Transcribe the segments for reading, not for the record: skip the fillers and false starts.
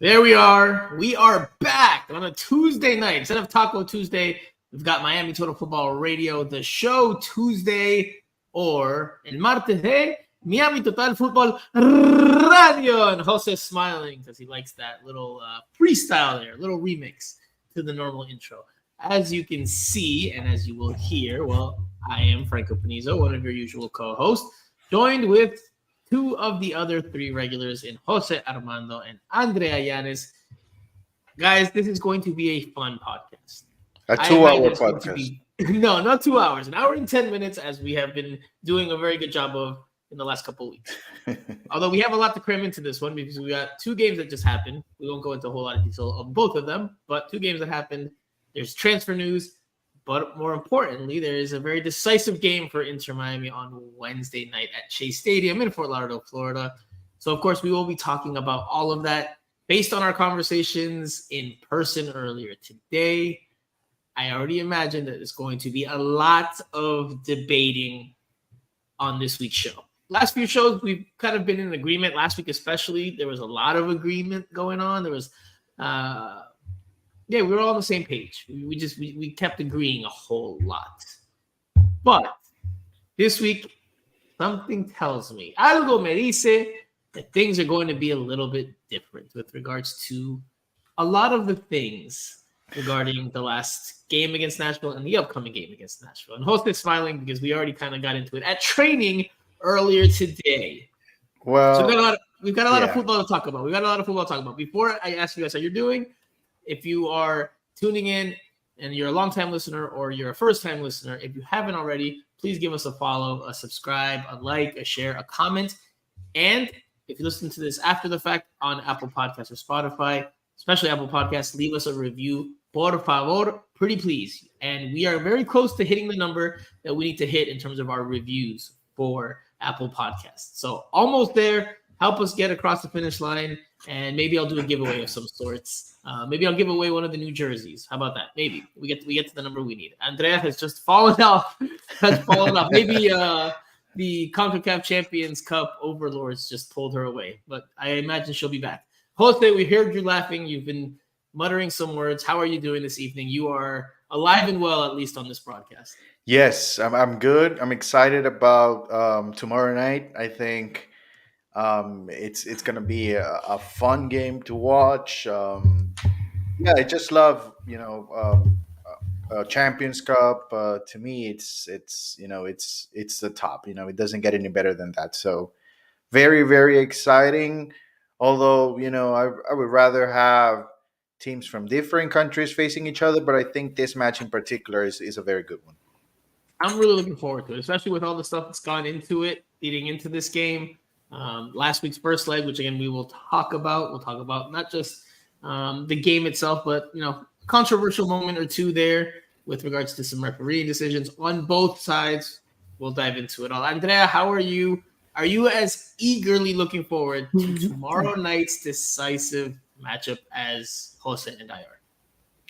There we are. We are back on a Tuesday night. Instead of Taco Tuesday, we've got Miami Total Football Radio, the show Tuesday, or El Martes de Miami Total Football Radio. And Jose is smiling because he likes that little freestyle there, little remix to the normal intro. As you can see, and as you will hear, well, I am Franco Panizo, one of your usual co-hosts, joined with two of the other three regulars in Jose Armando and Andrea Yanes. Guys, this is going to be a fun podcast. A 2-hour podcast. No, not 2 hours. An hour and 10 minutes, as we have been doing a very good job of in the last couple of weeks. Although we have a lot to cram into this one because we got two games that just happened. We won't go into a whole lot of detail of both of them, but two games that happened. There's transfer news. But more importantly, there is a very decisive game for Inter Miami on Wednesday night at Chase Stadium in Fort Lauderdale, Florida. So, of course, we will be talking about all of that based on our conversations in person earlier today. I already imagine that it's going to be a lot of debating on this week's show. Last few shows, we've kind of been in agreement. Last week especially, there was a lot of agreement going on. There was we were all on the same page. We kept agreeing a whole lot. But this week, something tells me, algo me dice, that things are going to be a little bit different with regards to a lot of the things regarding the last game against Nashville and the upcoming game against Nashville. And Host is smiling because we already kind of got into it at training earlier today. Well, so we've got a lot of football to talk about. Before I ask you guys how you're doing, if you are tuning in and you're a long-time listener or you're a first-time listener, if you haven't already, please give us a follow, a subscribe, a like, a share, a comment. And if you listen to this after the fact on Apple Podcasts or Spotify, especially Apple Podcasts, leave us a review. Por favor, pretty please. And we are very close to hitting the number that we need to hit in terms of our reviews for Apple Podcasts. So almost there. Help us get across the finish line, and maybe I'll do a giveaway of some sorts. Maybe I'll give away one of the new jerseys. How about that? Maybe we get to the number we need. Andrea has just fallen off. Maybe the CONCACAF Champions Cup overlords just pulled her away, but I imagine she'll be back. Jose, we heard you laughing. You've been muttering some words. How are you doing this evening? You are alive and well, at least on this broadcast. Yes, I'm good. I'm excited about tomorrow night. I think it's gonna be a fun game to watch. I just love Champions Cup. To me, it's the top. It doesn't get any better than that. So very, very exciting. Although I would rather have teams from different countries facing each other, but I think this match in particular is a very good one. I'm really looking forward to it, especially with all the stuff that's gone into it leading into this game. Last week's first leg, which again we will talk about. We'll talk about not just the game itself, but controversial moment or two there with regards to some refereeing decisions on both sides. We'll dive into it all. Andrea, how are you? Are you as eagerly looking forward to tomorrow night's decisive matchup as Jose and I are?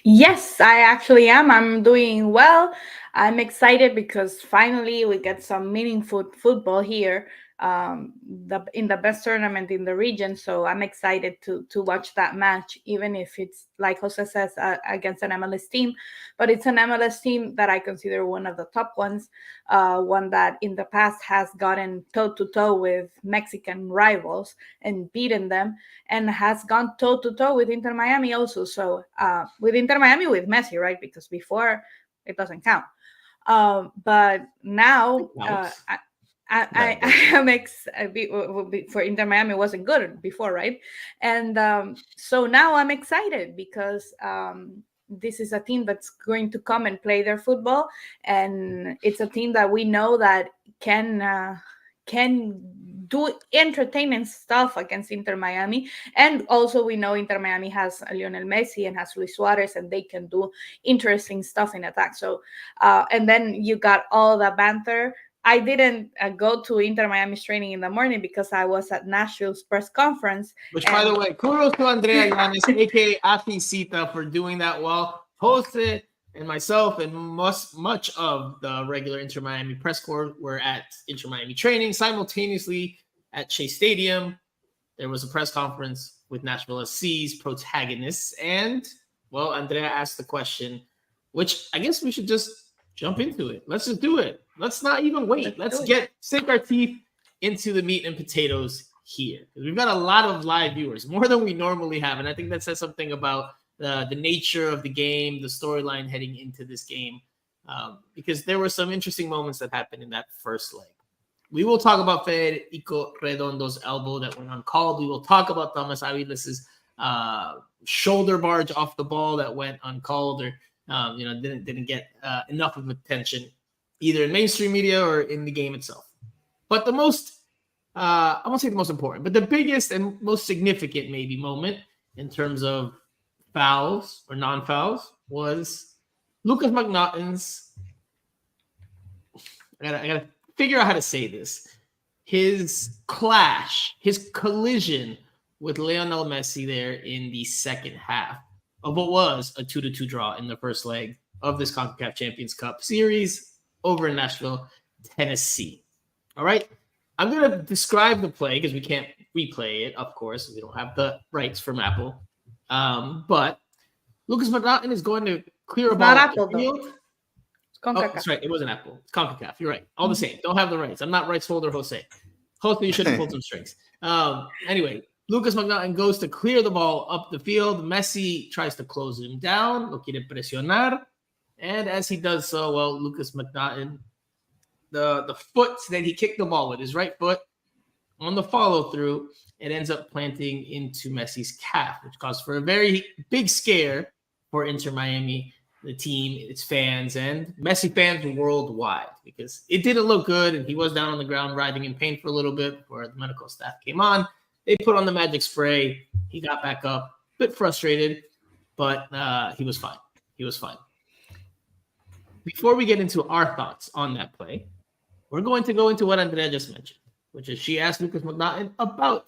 Yes, I actually am. I'm doing well. I'm excited because finally we get some meaningful football here. In the best tournament in the region, so I'm excited to watch that match, even if it's like Jose says against an MLS team, but it's an MLS team that I consider one of the top ones, one that in the past has gotten toe-to-toe with Mexican rivals and beaten them, and has gone toe-to-toe with Inter Miami also. So with Inter Miami with Messi, right? Because before it doesn't count, but now I am for Inter Miami wasn't good before, right? And so now I'm excited because this is a team that's going to come and play their football, and it's a team that we know that can do entertaining stuff against Inter Miami. And also we know Inter Miami has Lionel Messi and has Luis Suarez, and they can do interesting stuff in attack. So and then you got all the banter. I didn't go to Inter Miami's training in the morning because I was at Nashville's press conference. Which, by the way, kudos to Andrea Yanes, a.k.a. Afisita, for doing that well. Hosted and myself and much of the regular Inter Miami press corps were at Inter Miami training simultaneously at Chase Stadium. there was a press conference with Nashville SC's protagonists. And, well, Andrea asked the question, which I guess we should just jump into it. Let's just do it. Let's not even wait. Let's sink our teeth into the meat and potatoes here. We've got a lot of live viewers, more than we normally have. And I think that says something about the nature of the game, the storyline heading into this game, because there were some interesting moments that happened in that first leg. We will talk about Federico Redondo's elbow that went uncalled. We will talk about Thomas Aviles' shoulder barge off the ball that went uncalled, or didn't get enough of attention either in mainstream media or in the game itself. But the most, I won't say the most important, but the biggest and most significant maybe moment in terms of fouls or non-fouls was Lucas McNaughton's, I gotta figure out how to say this, his collision with Lionel Messi there in the second half of what was a 2-2 draw in the first leg of this CONCACAF Champions Cup series over in Nashville, Tennessee. All right. I'm going to describe the play because we can't replay it, of course. We don't have the rights from Apple. But Lucas McNaughton is going to clear a ball up the field. It's CONCACAF. That's right. It wasn't Apple. It's CONCACAF. You're right. All the same. Don't have the rights. I'm not rights holder, Jose. Jose, you should have pulled some strings. Anyway, Lucas McNaughton goes to clear the ball up the field. Messi tries to close him down. Lo quiere presionar. And as he does so, well, Lucas McNaughton, the foot that he kicked the ball with, his right foot, on the follow-through, it ends up planting into Messi's calf, which caused for a very big scare for Inter Miami, the team, its fans, and Messi fans worldwide, because it didn't look good, and he was down on the ground writhing in pain for a little bit before the medical staff came on. They put on the magic spray. He got back up, a bit frustrated, but he was fine. He was fine. Before we get into our thoughts on that play, we're going to go into what Andrea just mentioned, which is she asked Lucas McNaughton about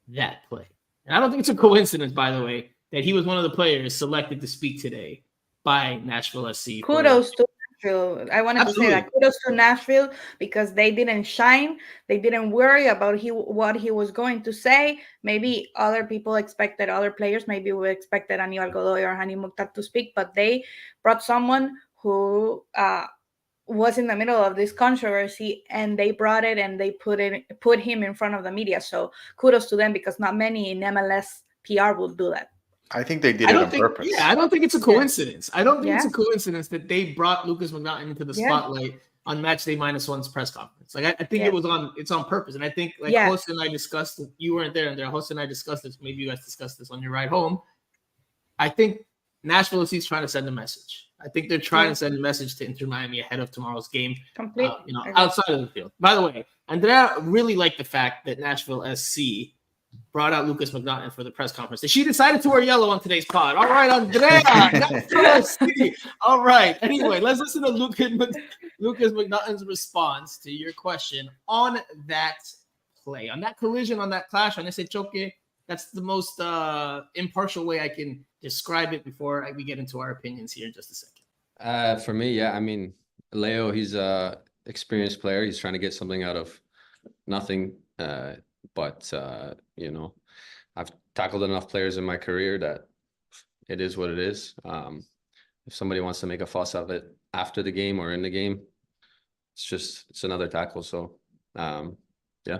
that play. And I don't think it's a coincidence, by the way, that he was one of the players selected to speak today by Nashville SC. Kudos to Nashville. I wanted to say that. Kudos to Nashville because they didn't shine. They didn't worry about what he was going to say. Maybe other people expected, other players, maybe we expected Aníbal Godoy or Hani Mukhtar to speak, but they brought someone who was in the middle of this controversy, and they brought it and they put him in front of the media. So kudos to them, because not many in MLS PR will do that. I think they did it on purpose. Yeah, I don't think it's a coincidence. I don't think it's a coincidence that they brought Lucas McNaughton into the spotlight on Matchday -1's press conference. Like I think it's on purpose. And I think Jose and I discussed, you weren't there, and Jose and I discussed this. Maybe you guys discussed this on your ride home. I think Nashville is trying to send a message. I think they're trying to send a message to Inter Miami ahead of tomorrow's game, outside of the field. By the way, Andrea really liked the fact that Nashville SC brought out Lucas McNaughton for the press conference. She decided to wear yellow on today's pod. All right, Andrea. Nashville SC. All right. Anyway, let's listen to Lucas McNaughton's response to your question on that play, on that collision, on that clash, on ese choque. That's the most impartial way I can describe it before we get into our opinions here in just a second. For me, I mean, Leo, he's a experienced player. He's trying to get something out of nothing. But I've tackled enough players in my career that it is what it is. If somebody wants to make a fuss of it after the game or in the game, it's another tackle. So, yeah.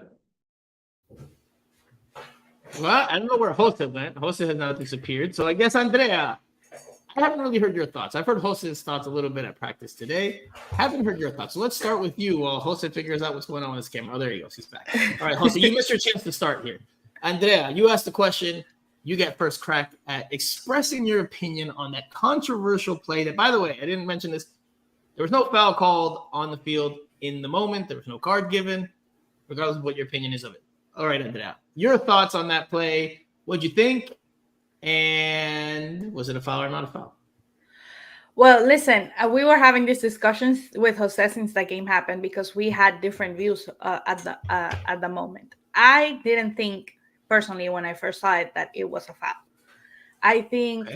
Well, I don't know where Jose went. Jose has now disappeared. So I guess, Andrea, I haven't really heard your thoughts. I've heard Jose's thoughts a little bit at practice today. Haven't heard your thoughts. So let's start with you while Jose figures out what's going on with his camera. Oh, there he goes. He's back. All right, Jose, you missed your chance to start here. Andrea, you asked the question. You get first crack at expressing your opinion on that controversial play that, by the way, I didn't mention this. There was no foul called on the field in the moment. There was no card given, regardless of what your opinion is of it. All right, Andrea, your thoughts on that play. What'd you think? And was it a foul or not a foul? Well, listen, we were having these discussions with Jose since the game happened because we had different views at the moment. I didn't think personally when I first saw it that it was a foul. I think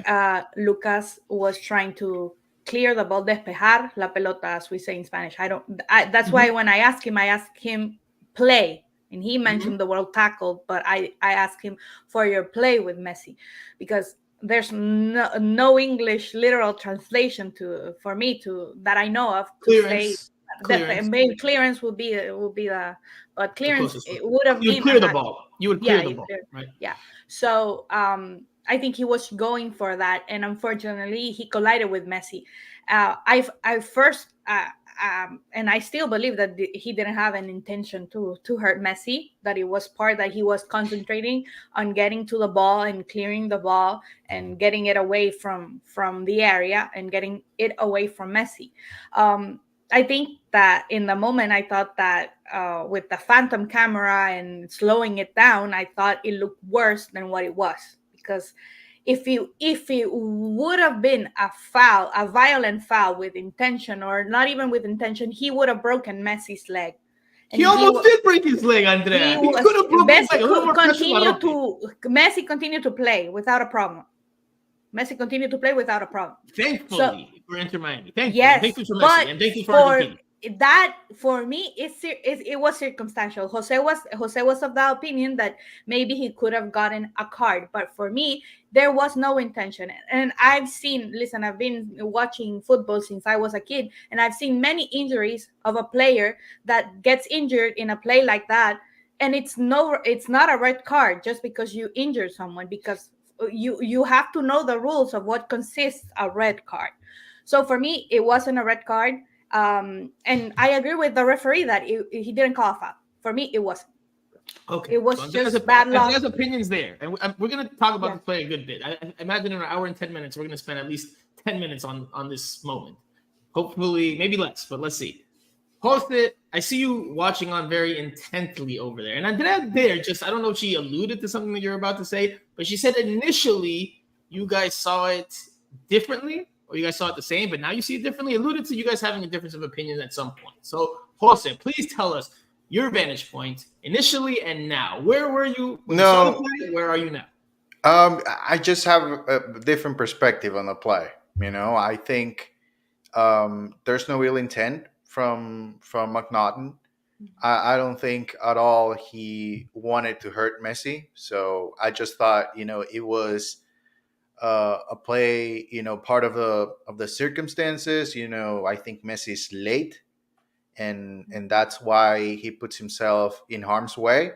Lucas was trying to clear the ball, despejar la pelota, as we say in Spanish. That's why when I asked him play And he mentioned the word tackle, but I asked him for your play with Messi, because there's no English literal translation for me to that I know of to say Clearance. maybe clearance would be the, but clearance it would have you been would clear the ball. You would clear the ball, right? Yeah. So I think he was going for that, and unfortunately he collided with Messi. I first and I still believe that he didn't have an intention to hurt Messi. That it was part that he was concentrating on getting to the ball and clearing the ball and getting it away from the area and getting it away from Messi. I think that in the moment, I thought that with the phantom camera and slowing it down, I thought it looked worse than what it was. Because if it would have been a foul, a violent foul with intention, or not even with intention, he would have broken Messi's leg. And he almost did break his leg, Andrea. He could have broken his leg. Messi continued to play without a problem. Thankfully, for Inter Miami. Thankfully. Yes, thankfully for Messi, and thankfully for Argentina. That for me it was circumstantial. Jose was of the opinion that maybe he could have gotten a card, but for me there was no intention. And I've been watching football since I was a kid, and I've seen many injuries of a player that gets injured in a play like that, and it's not a red card just because you injure someone, because you have to know the rules of what consists a red card. So for me it wasn't a red card. And I agree with the referee that he didn't call a foul. For me, it wasn't. Okay. It was just bad luck. There's opinions there. And we're going to talk about this play a good bit. I imagine in an hour and 10 minutes, we're going to spend at least 10 minutes on this moment. Hopefully, maybe less, but let's see. Jose, I see you watching on very intently over there. And Andrea there, I don't know if she alluded to something that you're about to say, but she said initially you guys saw it differently, or you guys saw it the same, but now you see it differently. Alluded to you guys having a difference of opinion at some point. So, Jose, please tell us your vantage point initially and now. Where were you when you saw the play? Where are you now? I just have a different perspective on the play. I think there's no real intent from McNaughton. I don't think at all he wanted to hurt Messi. So I just thought, it was a play, part of the circumstances. I think Messi's late, and that's why he puts himself in harm's way.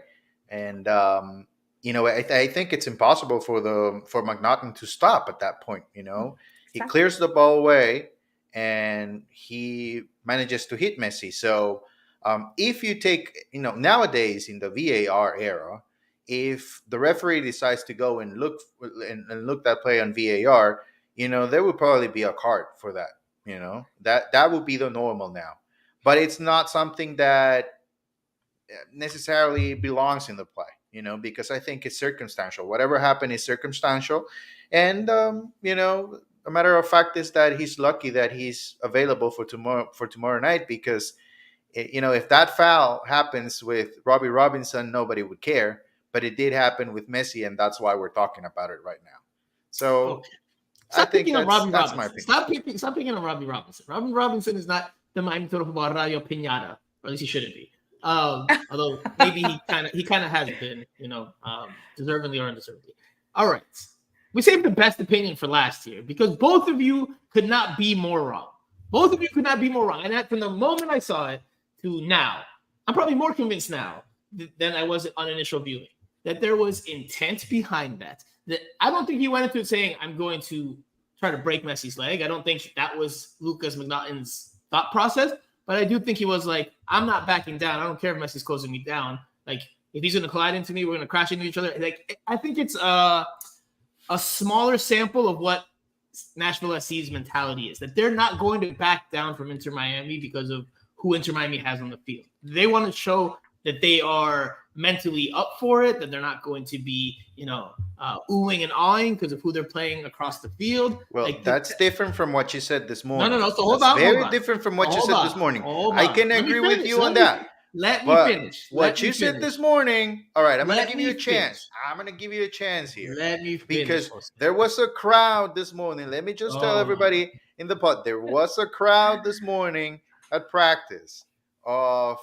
And I think it's impossible for McNaughton to stop at that point. He clears the ball away and he manages to hit Messi. So if you take, nowadays in the VAR era, if the referee decides to go and look that play on VAR, there would probably be a card for that. That would be the normal now. But it's not something that necessarily belongs in the play, because I think it's circumstantial. Whatever happened is circumstantial. And, a matter of fact is that he's lucky that he's available for tomorrow night, because, if that foul happens with Robbie Robinson, nobody would care. But it did happen with Messi, and that's why we're talking about it right now. So Stop picking on Robbie Robinson. Stop picking on Robbie Robinson. Robbie Robinson is not the Miami Football Radio Piñata, or at least he shouldn't be. Although maybe he kind of has been, deservingly or undeservingly. All right, we saved the best opinion for last year because both of you could not be more wrong. And from the moment I saw it to now, I'm probably more convinced now than I was on initial viewing that there was intent behind that. That I don't think he went into it saying, I'm going to try to break Messi's leg. I don't think that was Lucas McNaughton's thought process, but I do think he was like, I'm not backing down. I don't care if Messi's closing me down. Like, if he's going to collide into me, we're going to crash into each other. Like, I think it's a smaller sample of what Nashville SC's mentality is, that they're not going to back down from Inter Miami because of who Inter Miami has on the field. They want to show that they are mentally up for it, that they're not going to be, oohing and awing because of who they're playing across the field. Well, that's different from what you said this morning. No. So hold on. Very different from what you said this morning. I can agree with you on that. Let me finish. What you said this morning. All right, I'm going to give you a chance. I'm going to give you a chance here. Let me finish. Because there was a crowd this morning. Let me just tell everybody in the pod, there was a crowd this morning at practice of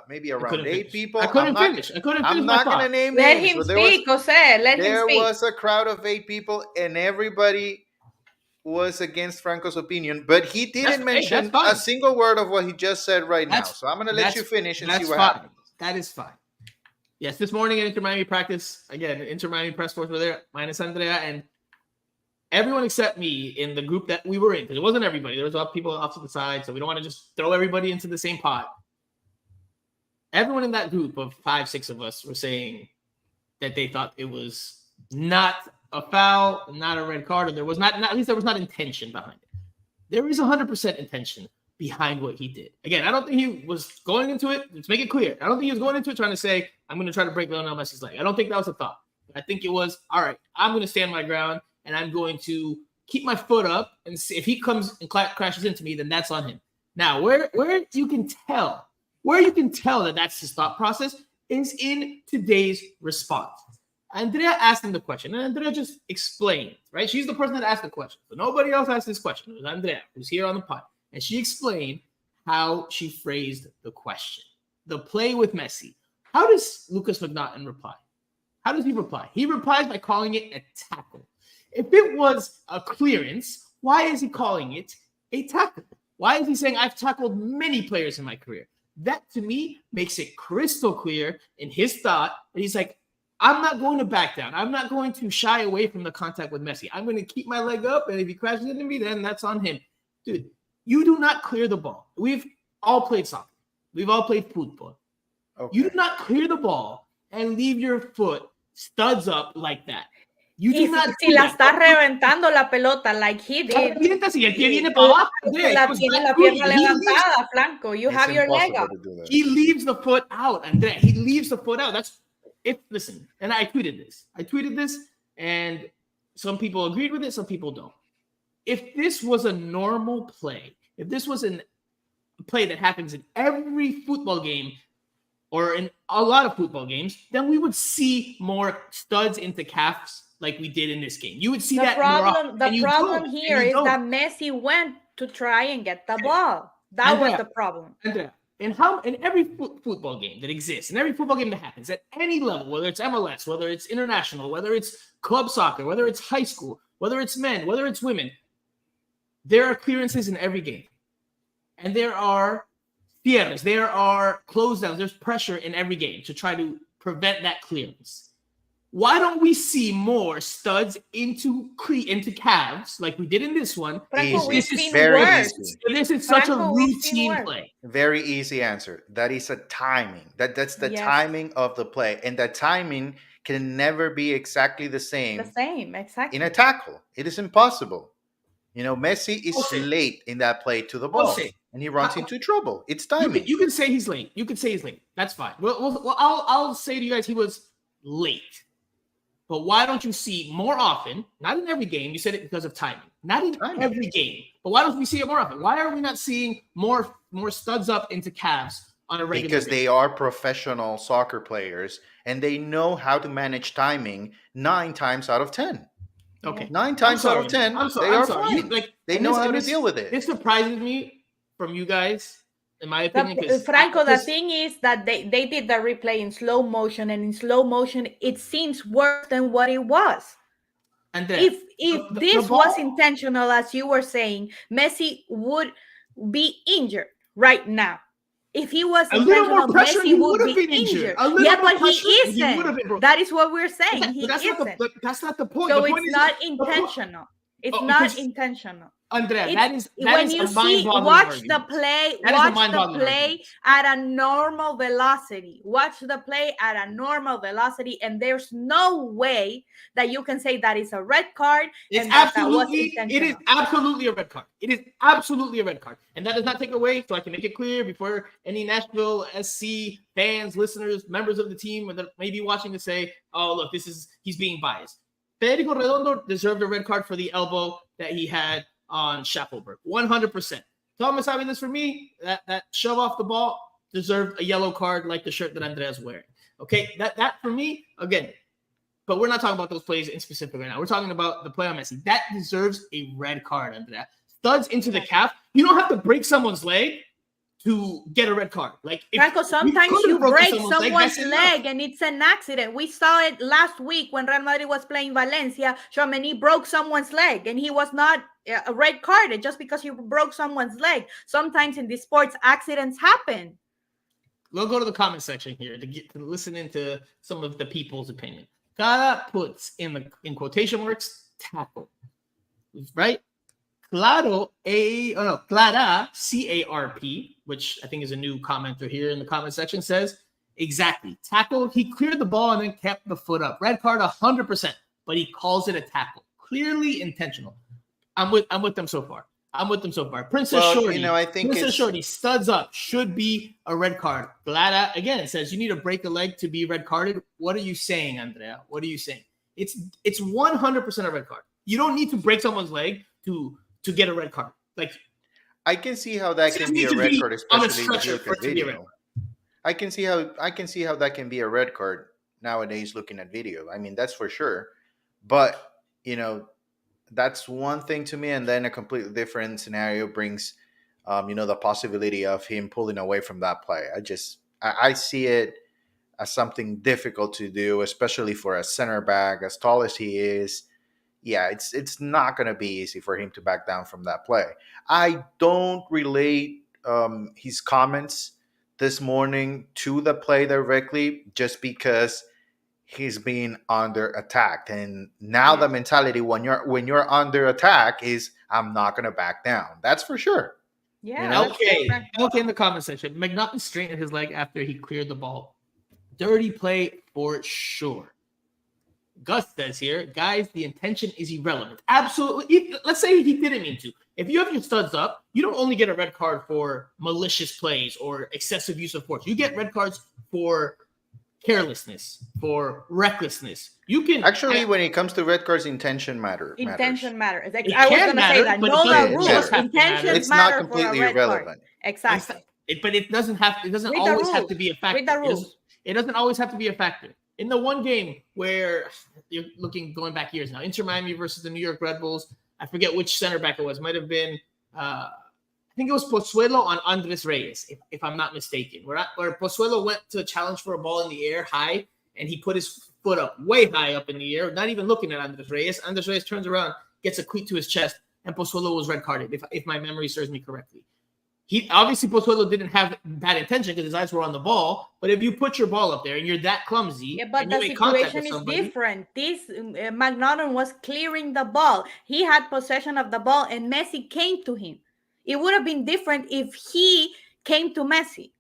maybe around 8 finish. people. I couldn't finish. I couldn't finish I'm my not going to thought. name Let names, him but speak, Jose. Let him there speak. was a crowd of 8 people, and everybody was against Franco's opinion, but he didn't mention a single word of what he just said right now. So I'm going to let you finish and see what happens. That is fine. Yes, this morning in Inter Miami practice, again, Inter Miami press force were there, minus Andrea, and everyone except me in the group that we were in, because it wasn't everybody. There was people off to the side, so we don't want to just throw everybody into the same pot. Everyone in that group of 5, 6 of us were saying that they thought it was not a foul, not a red card, or there was not at least there was not intention behind it. There is 100% intention behind what he did. Again, I don't think he was going into it. Let's make it clear. I don't think he was going into it trying to say, I'm going to try to break Lionel Messi's leg. I don't think that was the thought. I think it was, all right, I'm going to stand my ground, and I'm going to keep my foot up, and see if he comes and crashes into me, then that's on him. Now, where you can tell that that's his thought process is in today's response. Andrea asked him the question, and Andrea just explained, right? She's the person that asked the question. So nobody else asked this question. It was Andrea, who's here on the pod. And she explained how she phrased the question. The play with Messi. How does Lucas McNaughton reply? How does he reply? He replies by calling it a tackle. If it was a clearance, why is he calling it a tackle? Why is he saying, I've tackled many players in my career? That, to me, makes it crystal clear in his thought that he's like, I'm not going to back down. I'm not going to shy away from the contact with Messi. I'm going to keep my leg up, and if he crashes into me, then that's on him. Dude, you do not clear the ball. We've all played soccer. We've all played football. Okay. You do not clear the ball and leave your foot studs up like that. You do not. Si la está reventando la pelota like he did. Si el pie viene para abajo, la pierna levantada, Franco. You have your leg up. He leaves the foot out, Andrea. He leaves the foot out. That's it. Listen, and I tweeted this, and some people agreed with it, some people don't. If this was a normal play, if this was a play that happens in every football game or in a lot of football games, then we would see more studs into calves like we did in this game. You would see that more. The problem here is that Messi went to try and get the ball. That was the problem. In every football game that exists, in every football game that happens at any level, whether it's MLS, whether it's international, whether it's club soccer, whether it's high school, whether it's men, whether it's women, there are clearances in every game. And there are cierres, there are close downs, there's pressure in every game to try to prevent that clearance. Why don't we see more studs into calves like we did in this one? Franco, this is very easy. This is such a routine play. Very easy answer. That is a timing. That's the timing of the play. And that timing can never be exactly the same. Exactly. In a tackle. It is impossible. You know, Messi is late in that play to the ball. And he runs into trouble. It's timing. You can say he's late. That's fine. Well, I'll say to you guys he was late. But why don't you see more often, not in every game, you said it because of timing, not in every game, but why don't we see it more often? Why are we not seeing more studs up into calves on a regular basis? Because they are professional soccer players and they know how to manage timing 9 times out of 10. Okay. 9 times out of 10, they are fine. They know how to deal with it. This surprises me from you guys. In my opinion, Franco, the thing is that they did the replay in slow motion, and in slow motion, it seems worse than what it was. And if this was intentional, as you were saying, Messi would be injured right now. If he was intentional, Messi would be injured. Yeah, but he isn't. That is what we're saying. He isn't. That's not the point. So it's not intentional. It's not intentional. Andrea, that is when you see, watch the play at a normal velocity. Watch the play at a normal velocity, and there's no way that you can say that is a red card. It is absolutely a red card. It is absolutely a red card. And that does not take away, so I can make it clear before any Nashville SC fans, listeners, members of the team that may be watching to say, oh, look, he's being biased. Federico Redondo deserved a red card for the elbow that he had on Schaffelberg, 100%. Thomas having this for me, that shove off the ball deserved a yellow card like the shirt that Andrea's wearing. Okay, that for me, again, but we're not talking about those plays in specific right now. We're talking about the play on Messi. That deserves a red card, Andrea. Studs into the calf. You don't have to break someone's leg to get a red card. Like, if Franco, sometimes could've you broken break someone's someone's that's enough. leg and it's an accident. We saw it last week when Real Madrid was playing Valencia. Tchouaméni broke someone's leg and he was not a red carded just because you broke someone's leg. Sometimes in these sports, accidents happen. We'll go to the comment section here to get to listen into some of the people's opinion. Cara puts in quotation marks tackle, right? Clara, C-A-R-P, which I think is a new commenter here in the comment section, says, exactly. Tackle, he cleared the ball and then kept the foot up. Red card 100%, but he calls it a tackle. Clearly intentional. I'm with them so far. Princess Shorty, I think Shorty, studs up, should be a red card. Clara, again, it says you need to break a leg to be red carded. What are you saying, Andrea? What are you saying? It's 100% a red card. You don't need to break someone's leg to get a red card. Like, I can see how that can be a red card, especially with looking at video. I can see how that can be a red card nowadays looking at video. I mean, that's for sure. But, that's one thing to me, and then a completely different scenario brings the possibility of him pulling away from that play. I see it as something difficult to do, especially for a center back as tall as he is. Yeah, it's not going to be easy for him to back down from that play. I don't relate his comments this morning to the play directly, just because he's being under attack, and now the mentality when you're under attack is I'm not going to back down. That's for sure. Yeah. Okay. In the comment section, McNaughton straightened his leg after he cleared the ball. Dirty play for sure. Gus says here, guys, the intention is irrelevant. Absolutely. Let's say he didn't mean to. If you have your studs up, you don't only get a red card for malicious plays or excessive use of force. You get red cards for carelessness, for recklessness. You can actually, when it comes to red cards, intention matters. Intention matters. It I was can going to matter, say that. but No, it the doesn't rules. just have to Intentions matter. It's matter not completely for a red irrelevant. card. Exactly. But it doesn't have. It doesn't Read the always have rules. to be a factor. Read the rules. It doesn't always have to be a factor. In the one game where you're going back years now, Inter Miami versus the New York Red Bulls, I forget which center back it was. Might have been, I think it was Pozuelo on Andres Reyes, if I'm not mistaken. Where Pozuelo went to challenge for a ball in the air high, and he put his foot up way high up in the air, not even looking at Andres Reyes. Andres Reyes turns around, gets a cleat to his chest, and Pozuelo was red carded, if my memory serves me correctly. Pozuelo didn't have bad intention because his eyes were on the ball. But if you put your ball up there and you're that clumsy, but the situation is different. This McNaughton was clearing the ball. He had possession of the ball, and Messi came to him. It would have been different if he came to Messi.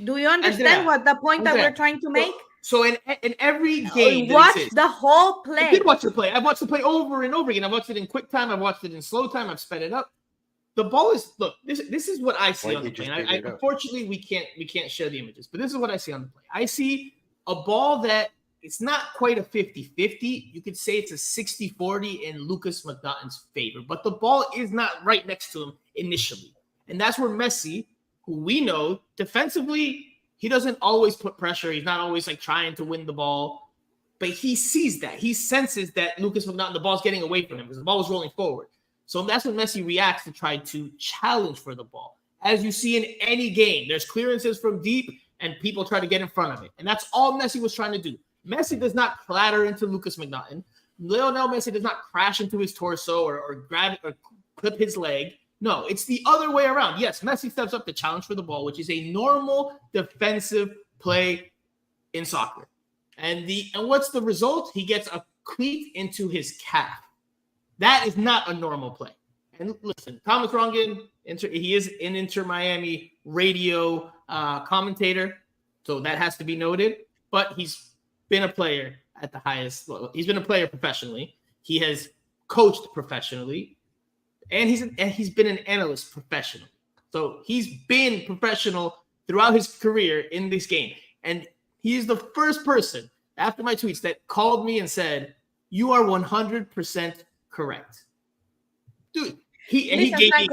Do you understand what the point that we're trying to make? So in every game, watch the whole play. I did watch the play. I've watched the play over and over again. I've watched it in quick time. I've watched it in slow time. I've sped it up. The ball is this is what I see on the play. Unfortunately, we can't share the images, but this is what I see on the play. I see a ball that it's not quite a 50-50. You could say it's a 60-40 in Lucas McNaughton's favor, but the ball is not right next to him initially. And that's where Messi, who we know defensively, he doesn't always put pressure. He's not always like trying to win the ball, but he sees that. He senses that Lucas McNaughton, the ball's getting away from him because the ball was rolling forward. So that's when Messi reacts to try to challenge for the ball. As you see in any game, there's clearances from deep and people try to get in front of it. And that's all Messi was trying to do. Messi does not clatter into Lucas McNaughton. Lionel Messi does not crash into his torso or grab or clip his leg. No, it's the other way around. Yes, Messi steps up to challenge for the ball, which is a normal defensive play in soccer. And what's the result? He gets a cleat into his calf. That is not a normal play. And listen, Thomas Rongen, he is an Inter Miami radio commentator, so that has to be noted. But he's been a player at the highest level. He's been a player professionally. He has coached professionally, and he's been an analyst professionally. So he's been professional throughout his career in this game. And he is the first person after my tweets that called me and said, "You are 100% correct." Dude, he gave me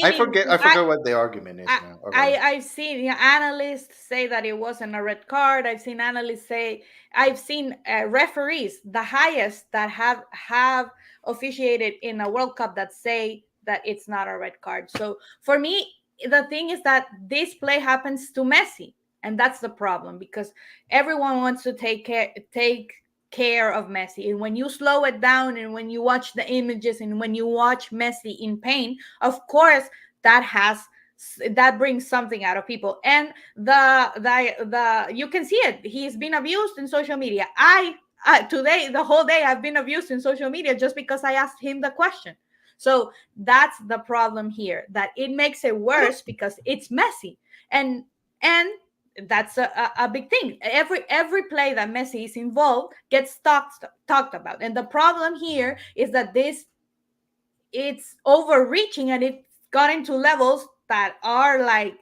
I forget what the argument is now. Okay. I've seen analysts say that it wasn't a red card. I've seen analysts say, I've seen referees, the highest that have officiated in a World Cup, that say that it's not a red card. So for me, the thing is that this play happens to Messi, and that's the problem, because everyone wants to take care of Messi. And when you slow it down, and when you watch the images, and when you watch Messi in pain, of course that brings something out of people. And the you can see it. He's been abused in social media. Today, the whole day, I've been abused in social media just because I asked him the question. So that's the problem here, that it makes it worse because it's Messi. And that's a big thing. Every play that Messi is involved gets talked about. And the problem here is that it's overreaching, and it's gotten to levels that are like,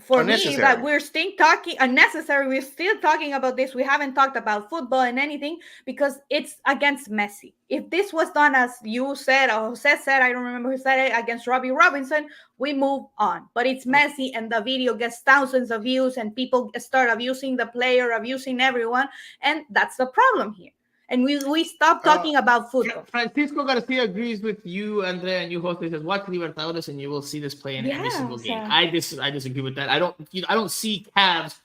for me, that we're still talking unnecessary. We're still talking about this. We haven't talked about football and anything, because it's against Messi. If this was done, as you said, or Jose said, I don't remember who said it, against Robbie Robinson, we move on. But it's Messi, and the video gets thousands of views, and people start abusing the player, abusing everyone, and that's the problem here. And we stop talking about football. Francisco Garcia agrees with you, Andrea, and you, Jose. Says, watch Libertadores and you will see this play in every single game. I disagree with that. I don't see Cavs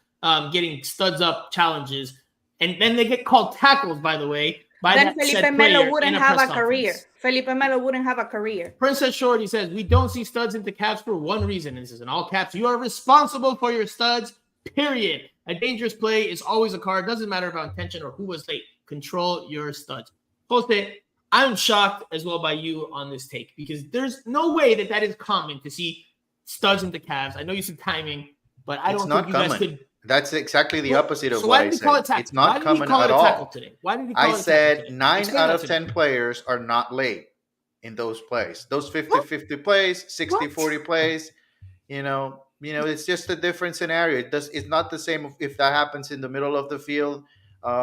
getting studs up challenges, and then they get called tackles, by the way. Then Felipe Melo wouldn't have a career. Felipe Melo wouldn't have a career. Princess Shorty says, we don't see studs into Cavs for one reason. This is in all caps. You are responsible for your studs, period. A dangerous play is always a card. Doesn't matter about intention or who was late. Control your studs. Jose, I'm shocked as well by you on this take, because there's no way that is common to see studs into Cavs. I know you said timing, but I don't think you guys could. That's exactly the opposite of so what I said. It's not common at all. Today? Why did he call I said 9 out of 10 players are not late in those plays. Those 50-50 plays, 60-40 plays, it's just a different scenario. It's not the same if that happens in the middle of the field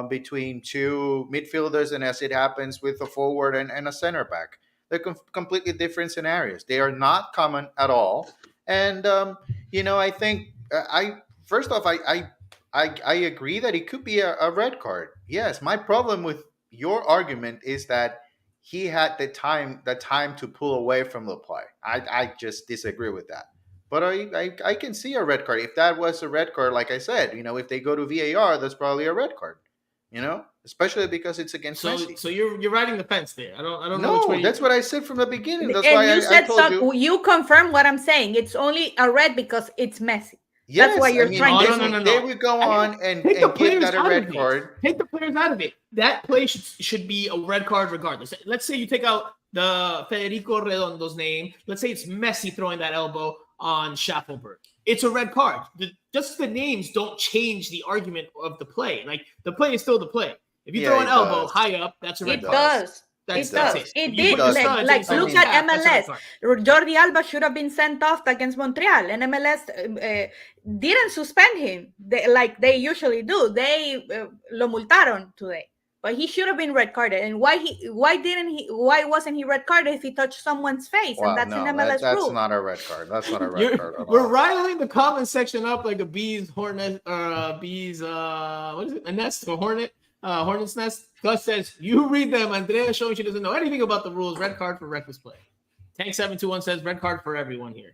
between two midfielders, and as it happens with a forward and a center back. They're completely different scenarios. They are not common at all. And I think first off, I agree that it could be a red card. Yes, my problem with your argument is that he had the time to pull away from the play. I just disagree with that. But I can see a red card. If that was a red card, like I said, if they go to VAR, that's probably a red card. Especially because it's against Messi. So you're riding the fence there. I don't know. No, that's what I said from the beginning. That's why I told you. You confirm what I'm saying. It's only a red because it's Messi. Yes, that's why you're trying to. No. They would go on and give that a red card. Take the players out of it. That play should be a red card regardless. Let's say you take out the Federico Redondo's name. Let's say it's Messi throwing that elbow on Schaffelberg. It's a red card. Just the names don't change the argument of the play. Like, the play is still the play. If you throw an elbow high up, that's a red card. It does. It did. Like look at MLS. Jordi Alba should have been sent off against Montreal, and MLS didn't suspend him like they usually do. They lo multaron today. But he should have been red carded. And why wasn't he red carded if he touched someone's face? Well, and that's in MLS rule. That's not a red card. That's not a red card at all. We're riling the comment section up like a bee's hornet or a bee's what is it? A nest or hornet? Hornet's nest. Gus says, you read them. Andrea showing she doesn't know anything about the rules. Red card for reckless play. Tank 721 says red card for everyone here.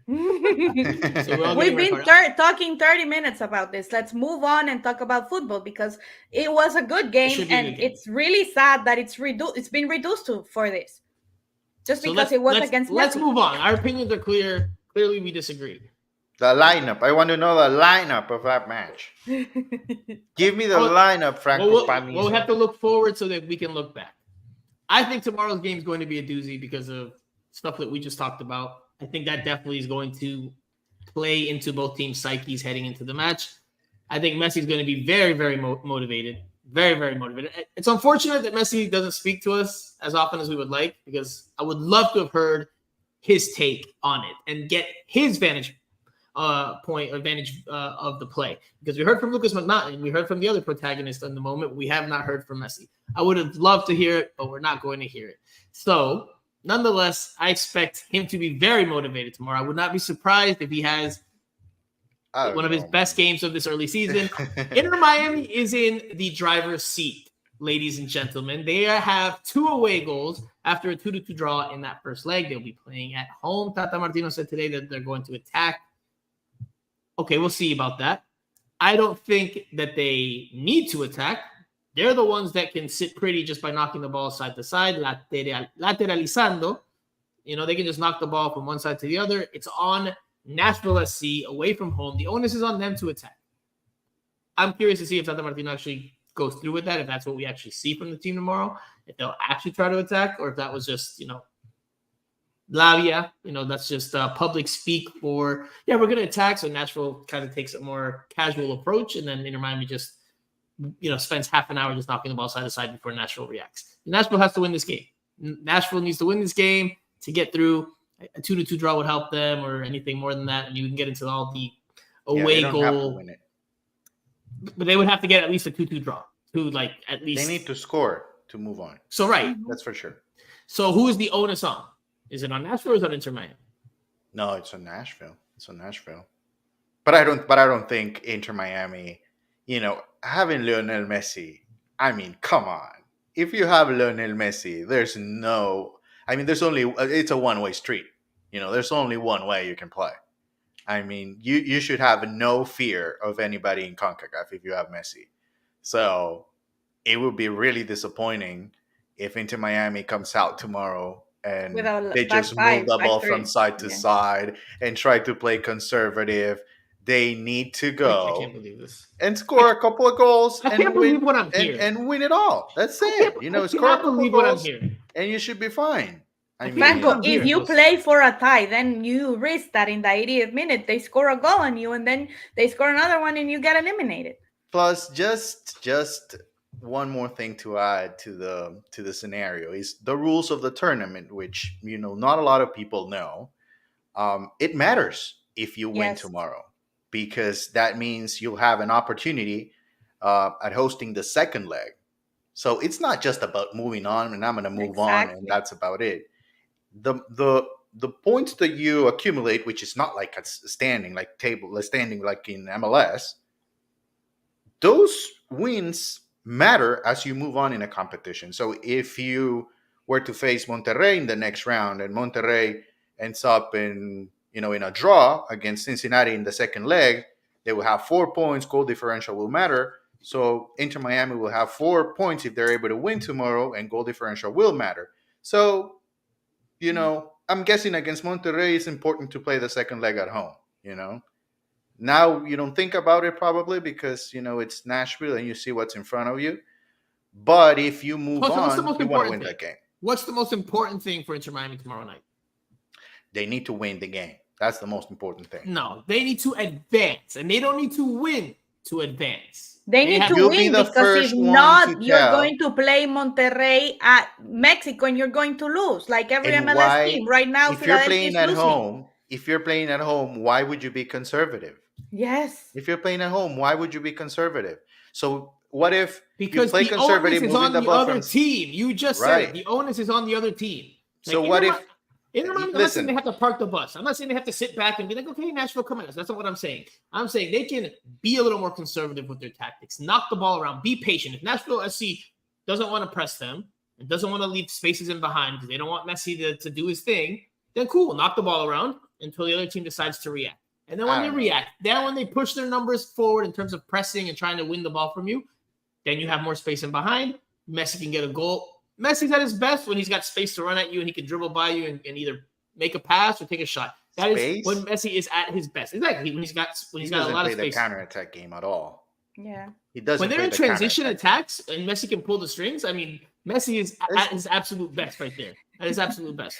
So we've been talking 30 minutes about this. Let's move on and talk about football, because it was a good game, and it's really sad that it's been reduced for this, just because it was against Messi. Let's move on. Our opinions are clear. Clearly, we disagree. The lineup. I want to know the lineup of that match. Give me the lineup, Franco Panizo. We'll have to look forward so that we can look back. I think tomorrow's game is going to be a doozy because of stuff that we just talked about. I think that definitely is going to play into both teams' psyches heading into the match. I think Messi is going to be very, very motivated. Very, very motivated. It's unfortunate that Messi doesn't speak to us as often as we would like, because I would love to have heard his take on it and get his vantage of the play. Because we heard from Lucas McNaughton, we heard from the other protagonist in the moment. We have not heard from Messi. I would have loved to hear it, but we're not going to hear it. So, nonetheless, I expect him to be very motivated tomorrow. I would not be surprised if he has one of his best games of this early season. Inter Miami is in the driver's seat, ladies and gentlemen. They have 2 away goals after a 2-2 draw in that first leg. They'll be playing at home. Tata Martino said today that they're going to attack. Okay, we'll see about that. I don't think that they need to attack. They're the ones that can sit pretty just by knocking the ball side to side, lateralizando. They can just knock the ball from one side to the other. It's on Nashville SC away from home. The onus is on them to attack. I'm curious to see if Tata Martino actually goes through with that, if that's what we actually see from the team tomorrow, if they'll actually try to attack, or if that was just, labia, that's just public speak for, we're going to attack. So Nashville kind of takes a more casual approach, and then Inter Miami just, spends half an hour just knocking the ball side to side before Nashville reacts. Nashville has to win this game. Nashville needs to win this game to get through. A 2-2 draw would help them, or anything more than that, and you can get into all the away they don't goal. have to win it. But they would have to get at least a 2-2 draw to at least. They need to score to move on. So right, That's for sure. So who is the onus on? Is it on Nashville or is it on Inter Miami? No, it's on Nashville. But I don't think Inter Miami, having Lionel Messi. I mean, come on. If you have Lionel Messi, it's a one-way street. There's only one way you can play. I mean, you should have no fear of anybody in CONCACAF if you have Messi. So it would be really disappointing if Inter Miami comes out tomorrow and they just move the ball from side to side and try to play conservative. They need to go I can't believe this. and score a couple of goals I can't believe what I'm hearing. and win it all. That's it. Score a couple of goals and you should be fine. Franco, if you play for a tie, then you risk that in the 80th minute they score a goal on you, and then they score another one and you get eliminated. Plus, just one more thing to add to the scenario is the rules of the tournament, which not a lot of people know. It matters if you win tomorrow, because that means you'll have an opportunity at hosting the second leg. So it's not just about moving on and I'm going to move on and that's about it. The points that you accumulate, which is not like a standing like in MLS, those wins matter as you move on in a competition. So if you were to face Monterrey in the next round and Monterrey ends up in a draw against Cincinnati in the second leg, they will have 4 points. Goal differential will matter. So Inter Miami will have 4 points if they're able to win tomorrow, and goal differential will matter. So I'm guessing against Monterrey, it's important to play the second leg at home, Now you don't think about it probably because, it's Nashville and you see what's in front of you. But if you move on, you want to win that game. What's the most important thing for Inter Miami tomorrow night? They need to win the game. That's the most important thing. No, they need to advance, and they don't need to win to advance. They need to win because if not, you're going to play Monterrey at Mexico and you're going to lose like every MLS team right now. If you're playing at home, why would you be conservative? Yes. If you're playing at home, why would you be conservative? So what if because you play the conservative onus is on the other team? You just said it. The onus is on the other team. So what if? I'm not saying they have to park the bus. I'm not saying they have to sit back and be like, okay, Nashville, come at us. That's not what I'm saying. I'm saying they can be a little more conservative with their tactics, knock the ball around, be patient. If Nashville SC doesn't want to press them and doesn't want to leave spaces in behind because they don't want Messi to do his thing, then cool, knock the ball around until the other team decides to react. And then when they react, then when they push their numbers forward in terms of pressing and trying to win the ball from you, then you have more space in behind. Messi can get a goal. Messi's at his best when he's got space to run at you and he can dribble by you and either make a pass or take a shot. That is when Messi is at his best. Exactly. When he's got a lot of space. He doesn't play the counterattack game at all. Yeah. He doesn't. When they're in transition attacks and Messi can pull the strings, I mean, Messi is at his absolute best right there. At his absolute best.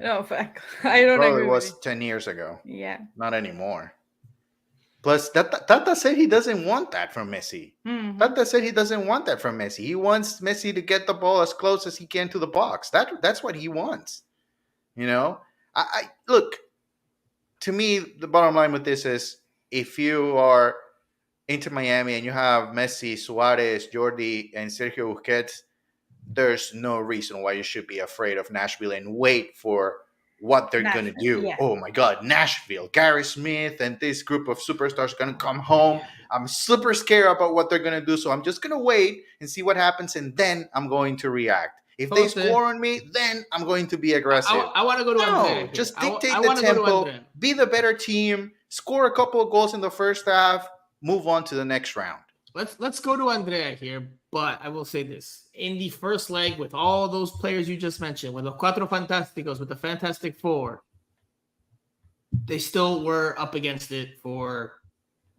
No, fact. I don't agree. It was 10 years ago. Yeah. Not anymore. Plus, Tata said he doesn't want that from Messi. Mm-hmm. Tata said he doesn't want that from Messi. He wants Messi to get the ball as close as he can to the box. That's what he wants. I look, to me, the bottom line with this is if you are Inter Miami and you have Messi, Suarez, Jordi, and Sergio Busquets, there's no reason why you should be afraid of Nashville and wait for what they're going to do. Yeah. Oh my God, Nashville, Gary Smith, and this group of superstars are going to come home. I'm super scared about what they're going to do, so I'm just going to wait and see what happens, and then I'm going to react. If they Jose. score on me, then I'm going to be aggressive. I want to go to Andrea. No, Here. just I dictate the wanna go to tempo, Andrea. be the better team, score a couple of goals in the first half, move on to the next round. Let's go to Andrea here, but I will say this. In the first leg, with all those players you just mentioned, with the Cuatro Fantásticos, with the Fantastic Four, they still were up against it for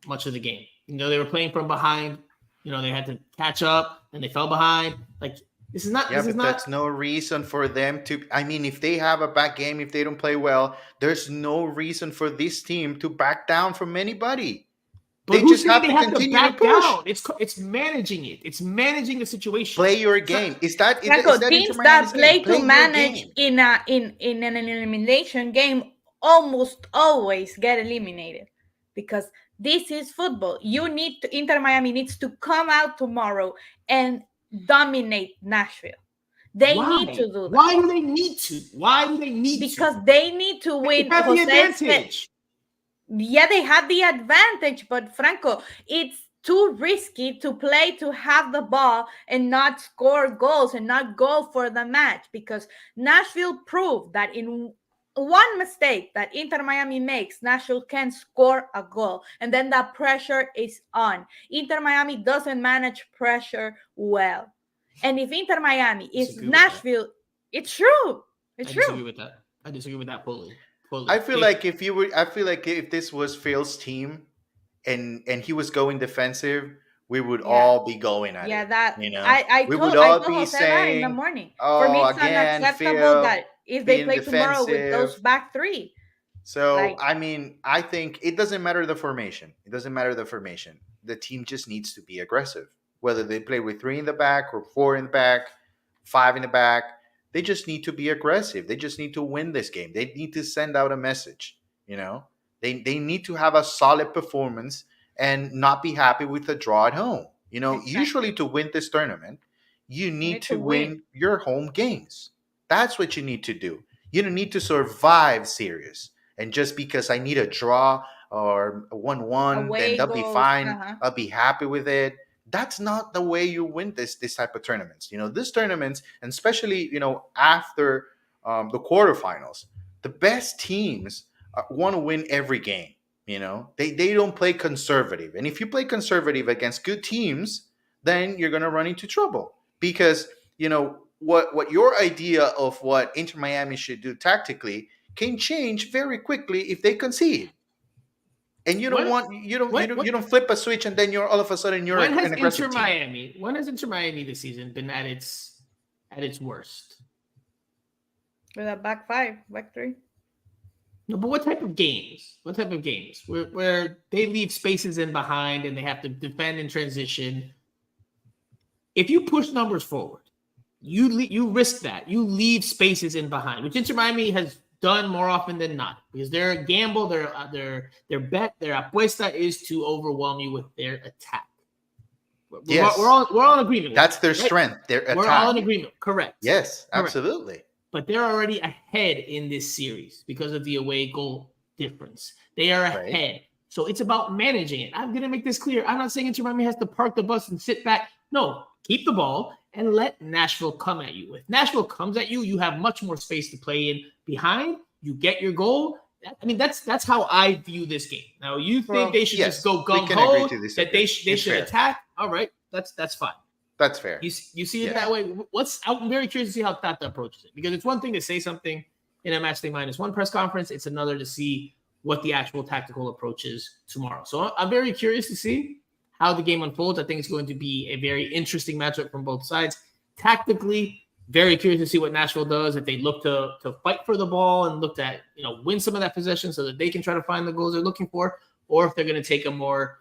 much of the game. They were playing from behind. They had to catch up, and they fell behind. Like, this is not... That's no reason for them to... I mean, if they have a bad game, if they don't play well, there's no reason for this team to back down from anybody. But who's saying they have to back down? It's managing it. It's managing the situation. Play your game. Is that teams that play to manage in an elimination game almost always get eliminated, because this is football. Inter Miami needs to come out tomorrow and dominate Nashville. They need to do that. Why do they need to? Because they need to win. They have the advantage. Yeah, they have the advantage, but Franco, it's too risky to play to have the ball and not score goals and not go for the match, because Nashville proved that in one mistake that Inter Miami makes, Nashville can score a goal, and then the pressure is on. Inter Miami doesn't manage pressure well. And if Inter Miami is Nashville, it's true. It's true. I disagree with that fully. I feel like if this was Phil's team and he was going defensive, we would all be going at it. Yeah, that I would all be saying in the morning. Oh, for me, it's again, unacceptable Phil, that if they play tomorrow with defensive. those back three. So I think it doesn't matter the formation. The team just needs to be aggressive. Whether they play with 3 in the back or 4 in the back, 5 in the back. They just need to be aggressive. They just need to win this game. They need to send out a message. They need to have a solid performance and not be happy with a draw at home. Exactly. Usually to win this tournament, you need to win your home games. That's what you need to do. You don't need to survive series. And just because I need a draw or a 1-1, then they'll be fine. I'll be happy with it. That's not the way you win this type of tournaments. This tournaments, and especially, after the quarterfinals, the best teams want to win every game. They don't play conservative. And if you play conservative against good teams, then you're going to run into trouble. Because, what your idea of what Inter Miami should do tactically can change very quickly if they concede. And you don't flip a switch and then you're all of a sudden you're an aggressive team. When has Inter Miami this season been at its worst? With a back 5, back 3. No, but what type of games? Where they leave spaces in behind and they have to defend in transition. If you push numbers forward, you risk that. You leave spaces in behind, which Inter Miami has done more often than not, because their gamble, their bet, their apuesta is to overwhelm you with their attack. We're all in agreement. That's their strength. Their attack. We're all in agreement. Correct. Yes, Correct. Absolutely. But they're already ahead in this series because of the away goal difference. They are ahead. Right. So it's about managing it. I'm going to make this clear. I'm not saying Inter Miami has to park the bus and sit back. No, keep the ball and let Nashville come at you. If Nashville comes at you, you have much more space to play in behind. You get your goal. I mean, that's how I view this game. Now, you think they should just go gung-ho, that they should attack? All right, that's fine. That's fair. You see it that way? I'm very curious to see how Tata approaches it, because it's one thing to say something in a matchday -1 press conference. It's another to see what the actual tactical approach is tomorrow. So I'm very curious to see how the game unfolds. I think it's going to be a very interesting matchup from both sides. Tactically, very curious to see what Nashville does, if they look to fight for the ball and look to win some of that possession so that they can try to find the goals they're looking for, or if they're going to take a more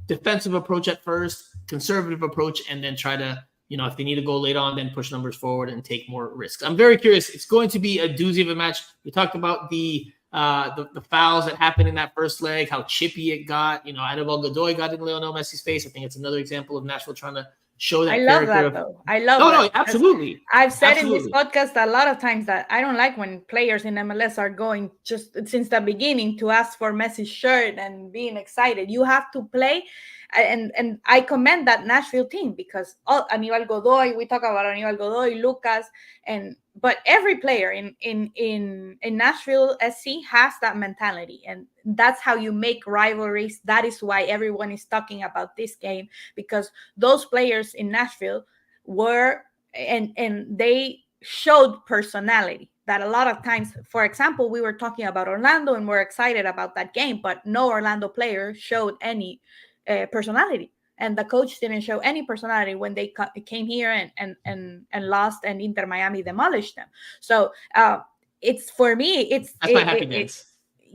defensive approach at first, conservative approach, and then try to, if they need to go late on, then push numbers forward and take more risks. I'm very curious. It's going to be a doozy of a match. We talked about the fouls that happened in that first leg, how chippy it got. Adebal Godoy got in Lionel Messi's face. I think it's another example of Nashville trying to show that I love character. that though. I love No, that. absolutely. I've said in Absolutely. this podcast a lot of times that I don't like when players in MLS are going just since the beginning to ask for Messi's shirt and being excited. You have to play, and I commend that Nashville team because Aníbal Godoy, we talk about Aníbal Godoy, Lucas, but every player in Nashville SC has that mentality, and that's how you make rivalries. That is why everyone is talking about this game, because those players in Nashville were and they showed personality that a lot of times, for example, we were talking about Orlando and we're excited about that game, but no Orlando player showed any personality, and the coach didn't show any personality when they came here and lost, and Inter Miami demolished them. So it's, for me, That's my happy dance.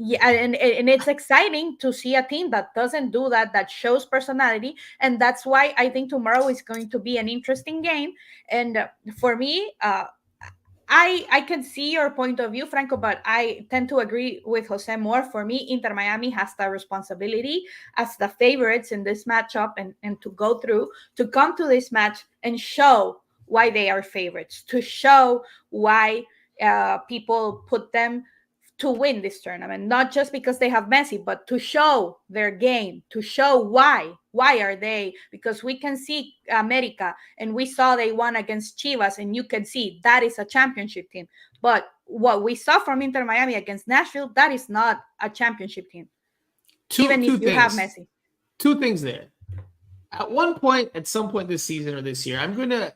Yeah, and it's exciting to see a team that doesn't do that, that shows personality, and that's why I think tomorrow is going to be an interesting game. And for me, I can see your point of view, Franco, but I tend to agree with Jose more. For me, Inter Miami has the responsibility as the favorites in this matchup and to go through, to come to this match and show why they are favorites, to show why people put them to win this tournament, not just because they have Messi, but to show their game, to show why are they, because we can see America and we saw they won against Chivas, and you can see that is a championship team. But what we saw from Inter Miami against Nashville, that is not a championship team, even if you have Messi. Two things there. At some point this season or this year, I'm going to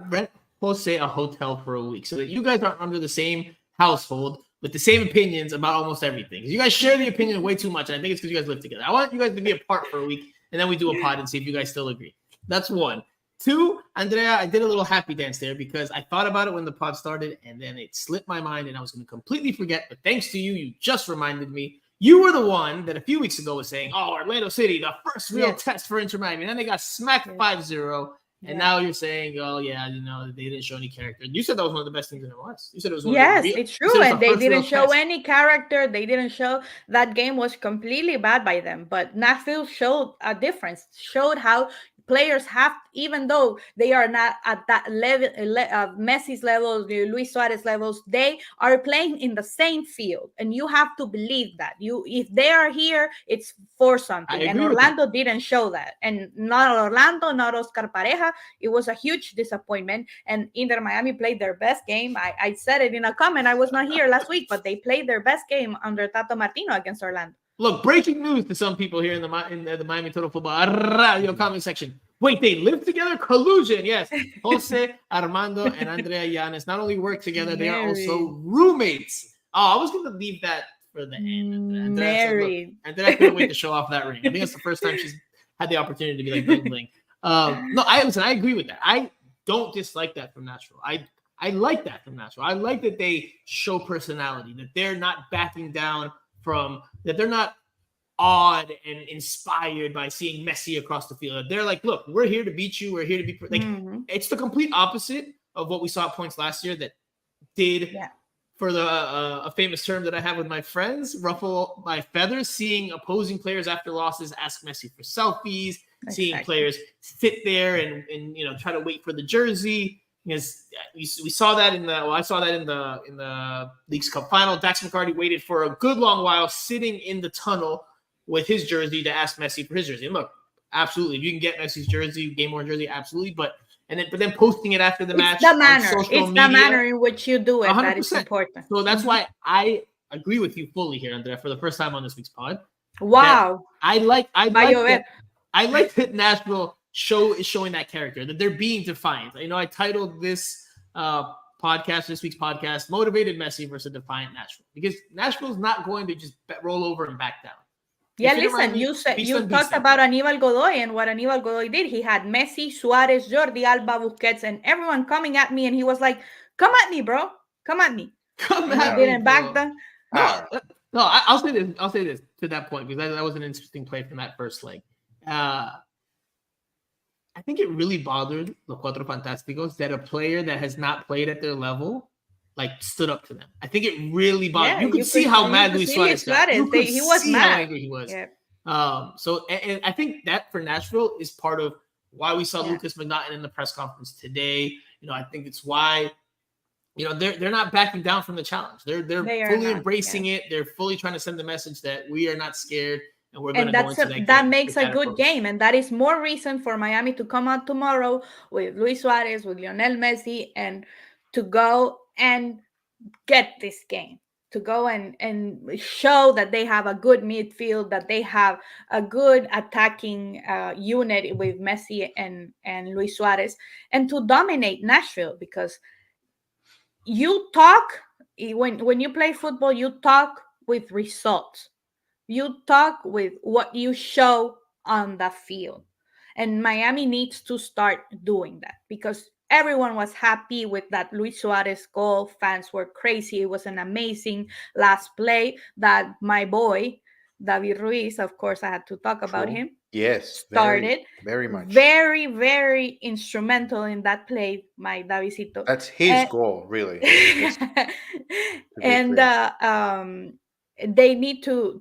rent Jose a hotel for a week so that you guys aren't under the same household with the same opinions about almost everything. You guys share the opinion way too much, and I think it's because you guys live together. I want you guys to be apart for a week, and then we do a pod and see if you guys still agree. That's one. Two, Andrea, I did a little happy dance there because I thought about it when the pod started, and then it slipped my mind, and I was going to completely forget. But thanks to you, you just reminded me. You were the one that a few weeks ago was saying, oh, Orlando City, the first real test for Inter Miami. And then they got smacked 5-0. And now you're saying, oh, yeah, they didn't show any character. You said that was one of the best teams in MLS. You said it was one of the real, it's true. And they didn't show any character. They didn't show. That game was completely bad by them. But Nashville showed a difference, showed how players have, even though they are not at that level, Messi's levels, Luis Suarez levels, they are playing in the same field. And you have to believe that. If they are here, it's for something. And Orlando didn't show that. And not Orlando, not Oscar Pareja. It was a huge disappointment. And Inter Miami played their best game. I said it in a comment. I was not here last week, but they played their best game under Tato Martino against Orlando. Look, breaking news to some people here in the Miami Total Football Radio comment section. Wait, they live together? Collusion, yes. Jose, Armando, and Andrea Llanes not only work together, they are also roommates. Oh, I was going to leave that for the end. Married. And then I couldn't wait to show off that ring. I think that's the first time she's had the opportunity to be like bling bling. No, I agree with that. I don't dislike that from Nashville. I like that from Nashville. I like that they show personality, that they're not backing down from, that they're not awed and inspired by seeing Messi across the field. They're like, look, we're here to beat you. We're here to be like, It's the complete opposite of what we saw at points last year that did, for the a famous term that I have with my friends, ruffle my feathers, seeing opposing players after losses ask Messi for selfies, seeing players sit there and try to wait for the jersey. Because we saw that I saw that in the Leagues Cup final. Dax McCarty waited for a good long while sitting in the tunnel with his jersey to ask Messi for his jersey. And look, absolutely, if you can get Messi's jersey, game worn jersey, absolutely. But then posting it after the match. The manner in which you do it 100%. That is important. So that's why I agree with you fully here, Andrea, for the first time on this week's pod. Wow. I like that Nashville is showing that character, that they're being defiant. I titled this this week's podcast, Motivated Messi versus Defiant Nashville, because Nashville's not going to just roll over and back down. Yeah, listen, you talked about Aníbal Godoy and what Aníbal Godoy did. He had Messi, Suarez, Jordi Alba, Busquets, and everyone coming at me, and he was like, come at me, bro. Come at me. Didn't back them. No, I'll say this to that point, because that was an interesting play from that first leg. I think it really bothered the Cuatro Fantásticos that a player that has not played at their level stood up to them. I think it really bothered. You could see how mad Luis Suarez got. You could see how angry he was. Yeah. So and I think that for Nashville is part of why we saw Yeah. Lucas McNaughton in the press conference today. I think it's why, they're not backing down from the challenge. They're They are fully not, embracing yes. it. They're fully trying to send the message that we are not scared and we're going And to go into that game makes with a that good approach. game, and that is more reason for Miami to come out tomorrow with Luis Suarez, with Lionel Messi, and to go and get this game, to go and show that they have a good midfield, that they have a good attacking unit with Messi and Luis Suarez, and to dominate Nashville. Because you talk, when you play football, you talk with results. You talk with what you show on the field. And Miami needs to start doing that, because everyone was happy with that Luis Suarez goal. Fans were crazy. It was an amazing last play that my boy, David Ruiz, of course, I had to talk about True. him. Yes, Started very much. very, very instrumental in that play, my Davidcito. That's his goal, really. And they need to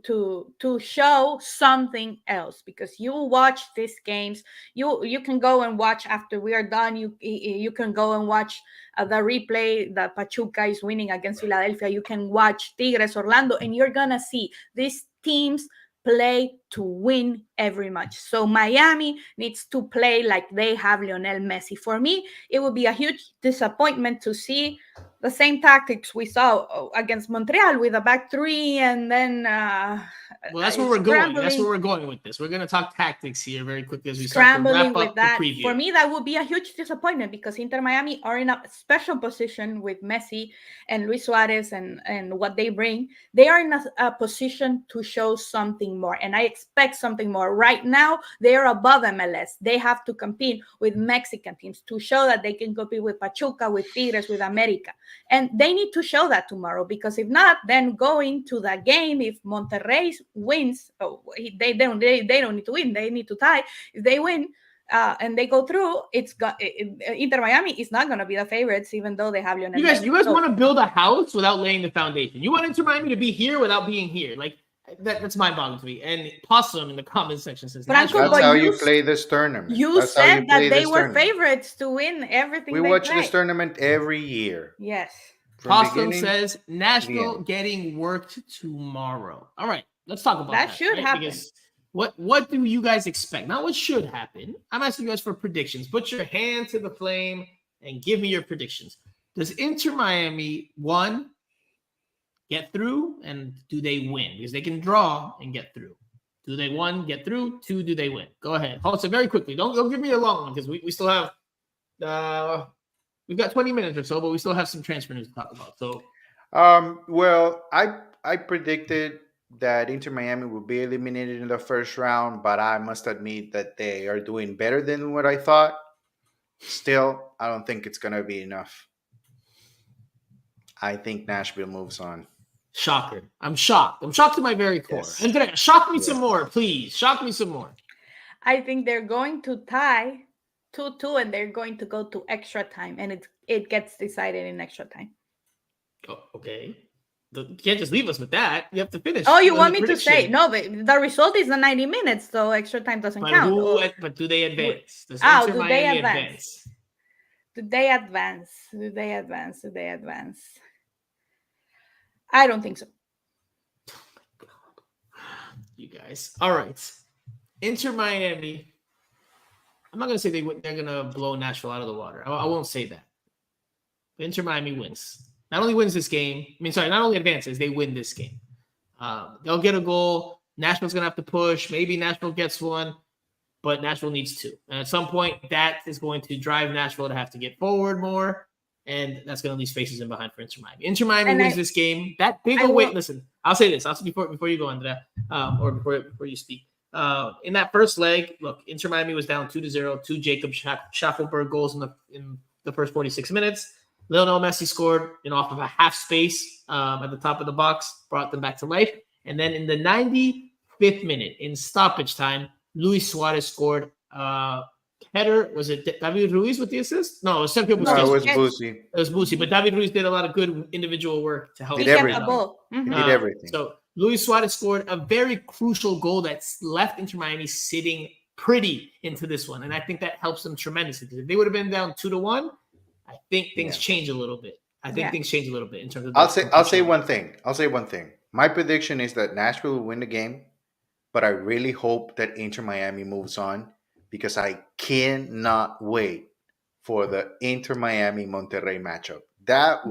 show something else, because you watch these games, you can go and watch after we are done. You can go and watch the replay that Pachuca is winning against Philadelphia. You can watch Tigres Orlando, and you're gonna see these teams play to win every match. So Miami needs to play like they have Lionel Messi. For me, it would be a huge disappointment to see the same tactics we saw against Montreal with a back three, and then well, that's where we're going. That's where we're going with this. We're going to talk tactics here very quickly as we start to wrap up the preview. For me, that would be a huge disappointment, because Inter Miami are in a special position with Messi and Luis Suarez and what they bring. They are in a position to show something more, and I expect something more. Right now, they are above MLS. They have to compete with Mexican teams to show that they can compete with Pachuca, with Tigres, with America. And they need to show that tomorrow, because if not, then going to the game, if Monterrey wins, they don't need to win, they need to tie. If they win and they go through, Inter Miami is not going to be the favorites, even though they have Lionel Messi. You guys want to build a house without laying the foundation. You want Inter Miami to be here without being here. Like that's mind-boggling to me. And Possum in the comment section says, Franco, that's how you play this tournament. You said that they were favorites to win everything. We watch this tournament every year. Yes. Possum says Nashville getting worked tomorrow. All right, let's talk about that. That should happen. Because what do you guys expect? Not what should happen. I'm asking you guys for predictions. Put your hand to the flame and give me your predictions. Does Inter Miami, 1, get through, and do they win? Because they can draw and get through. Do they 1 get through? 2, do they win? Go ahead. Also, very quickly. Don't give me a long one, because we still have we've got 20 minutes or so, but we still have some transfer news to talk about. So well, I predicted that Inter Miami will be eliminated in the first round, but I must admit that they are doing better than what I thought. Still, I don't think it's gonna be enough. I think Nashville moves on. Shocker. I'm shocked. I'm shocked to my very core. Yes. And shock me some more, please. Shock me some more. I think they're going to tie 2-2, and they're going to go to extra time, and it gets decided in extra time. Oh, okay. You can't just leave us with that. You have to finish. Oh, you want me to say? No, but the result is the 90 minutes, so extra time doesn't count. But do they advance? Do they advance? Do they advance? Do they advance? Do they advance? I don't think so. Oh my God. You guys. All right. Inter Miami. I'm not going to say they're going to blow Nashville out of the water. I won't say that. Inter Miami wins. Not only wins this game. Not only advances, they win this game. They'll get a goal. Nashville's going to have to push. Maybe Nashville gets one, but Nashville needs 2. And at some point, that is going to drive Nashville to have to get forward more. And that's going to leave spaces in behind for Inter Miami. Inter Miami wins this game. That big away. Listen, I'll say this. I'll say before you go on to that, or before you speak. In that first leg, look, Inter Miami was down 2-0. 2 Jacob Schaffelberg goals in the first 46 minutes. Lionel Messi scored off of a half space at the top of the box, brought them back to life. And then in the 95th minute, in stoppage time, Luis Suarez scored header. Was it David Ruiz with the assist? No, it was Sergio Busquets. No, it was Busi. It was Busi, but David Ruiz did a lot of good individual work to help. He did everything. Mm-hmm. He did everything. So Luis Suarez scored a very crucial goal that's left Inter Miami sitting pretty into this one, and I think that helps them tremendously. Because if they would have been down 2-1, I think things change a little bit. I think things change a little bit in terms of. I'll say one thing. My prediction is that Nashville will win the game, but I really hope that Inter Miami moves on because I cannot wait for the Inter Miami Monterrey matchup. That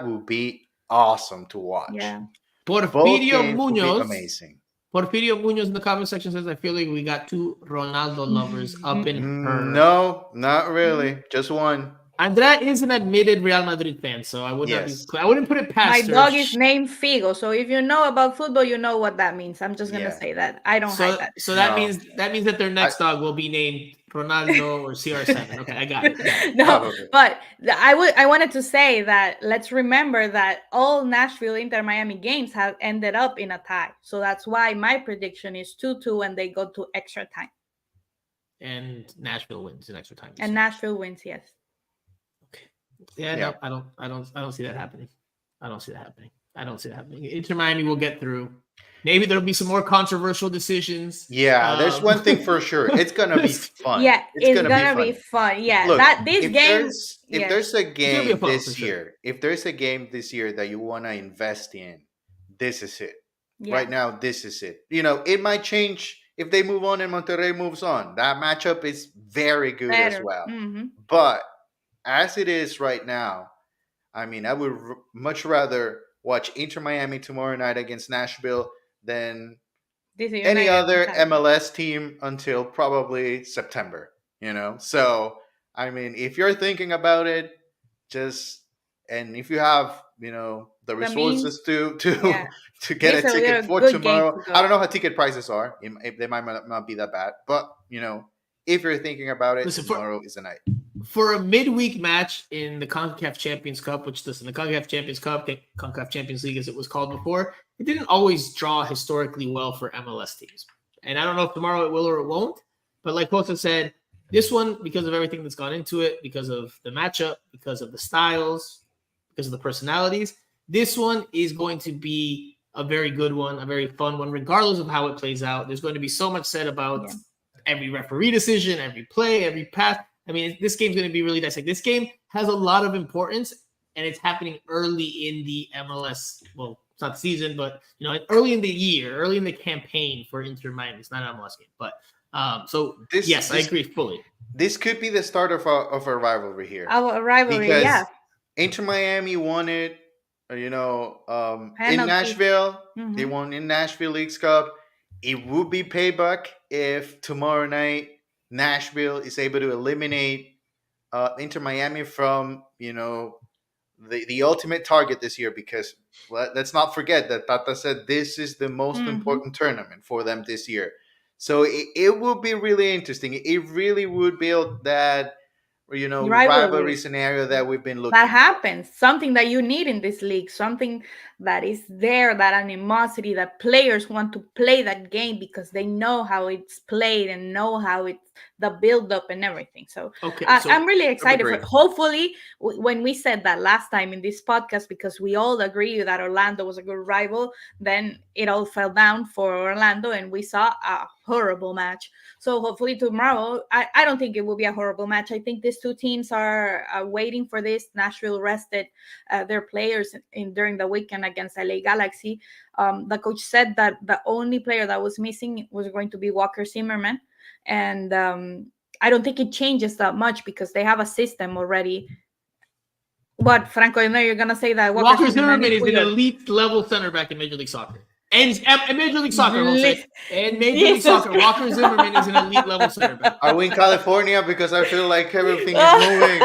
will be awesome to watch. Yeah. Porfirio Munoz. Amazing. Porfirio Munoz in the comment section says, I feel like we got two Ronaldo lovers up in her. No, not really. Just one. Andrea is an admitted Real Madrid fan, so I would I wouldn't put it past her. My dog is named Figo, so if you know about football, you know what that means. I'm just gonna say that. I don't hide that. So that means that their next dog will be named Ronaldo or CR7. Okay, I got it. No, but I wanted to say that let's remember that all Nashville Inter Miami games have ended up in a tie. So that's why my prediction is 2-2 and they go to extra time. And Nashville wins in extra time. And Nashville wins, yes. Yeah, no, I don't see that happening. I don't see that happening. Inter Miami will get through. Maybe there'll be some more controversial decisions. Yeah, there's one thing for sure. It's gonna be fun. Yeah, it's gonna be fun. Yeah, look, if there's a game this year that you want to invest in, this is it. Yeah. Right now, this is it. It might change if they move on and Monterrey moves on. That matchup is very good as well. Mm-hmm. But as it is right now, I mean, I would much rather watch Inter Miami tomorrow night against Nashville than any other MLS team until probably September, So, I mean, if you're thinking about it, and if you have, the resources to get a ticket for tomorrow. I don't know how ticket prices are. They might not be that bad, but, if you're thinking about it, tomorrow is the night. For a midweek match in the CONCACAF Champions Cup, the CONCACAF Champions Cup, CONCACAF Champions League as it was called before, it didn't always draw historically well for MLS teams. And I don't know if tomorrow it will or it won't, but like Costa said, this one, because of everything that's gone into it, because of the matchup, because of the styles, because of the personalities, this one is going to be a very good one, a very fun one, regardless of how it plays out. There's going to be so much said about every referee decision, every play, every pass. I mean, this game's going to be really dissected. This game has a lot of importance, and it's happening early in the MLS. Well, it's not the season, but early in the year, early in the campaign for Inter Miami. It's not an MLS game, but I agree fully. This could be the start of a rivalry here. Our rivalry, because Inter Miami won it, in Nashville. Mm-hmm. They won in Nashville Leagues Cup. It would be payback if tomorrow night Nashville is able to eliminate Inter Miami from, the ultimate target this year, because let's not forget that Tata said this is the most important tournament for them this year. So it will be really interesting. It really would build that, rivalry scenario that we've been looking. That happens. Something that you need in this league. Something that is there, that animosity, that players want to play that game because they know how it's played and know how it's the build-up and everything. So, I'm really excited for it. Hopefully, when we said that last time in this podcast, because we all agree that Orlando was a good rival, then it all fell down for Orlando and we saw a horrible match. So hopefully tomorrow, I don't think it will be a horrible match. I think these two teams are waiting for this. Nashville rested their players during the weekend against LA Galaxy. The coach said that the only player that was missing was going to be Walker Zimmerman. And I don't think it changes that much because they have a system already. What, Franco, you're going to say that Walker Zimmerman is an elite level center back in Major League Soccer. And Major League Soccer, and Major League Soccer, Walker Zimmerman is an elite level center back. Are we in California? Because I feel like everything is moving.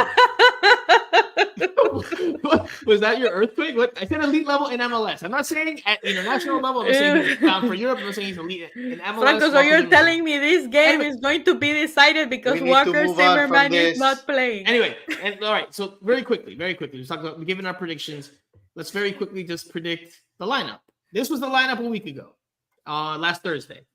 Was that your earthquake? What I said, elite level in MLS. I'm not saying at international level. I'm saying for Europe. I'm saying he's elite in MLS. Franco, so you're telling me this game is going to be decided because Walker Zimmerman is not playing. Anyway, and all right. So very quickly, let's talk about giving our predictions. Let's very quickly just predict the lineup. This was the lineup a week ago, last Thursday. It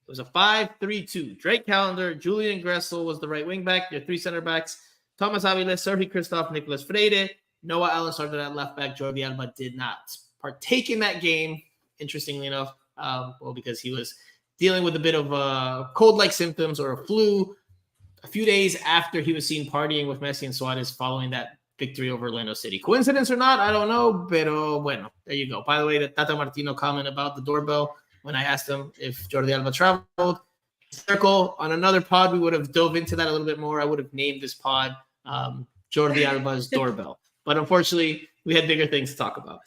was a 5-3-2. Drake Callender, Julian Gressel was the right wing back. Your three center backs: Thomas Avila, Sergio Christoph, Nicolas Freire. Noah Allen started at left back. Jordi Alba did not partake in that game, interestingly enough, because he was dealing with a bit of cold-like symptoms or a flu a few days after he was seen partying with Messi and Suarez following that victory over Orlando City. Coincidence or not, I don't know, pero bueno, there you go. By the way, the Tata Martino comment about the doorbell when I asked him if Jordi Alba traveled. Circle on another pod, we would have dove into that a little bit more. I would have named this pod Jordi Alba's doorbell. But unfortunately, we had bigger things to talk about.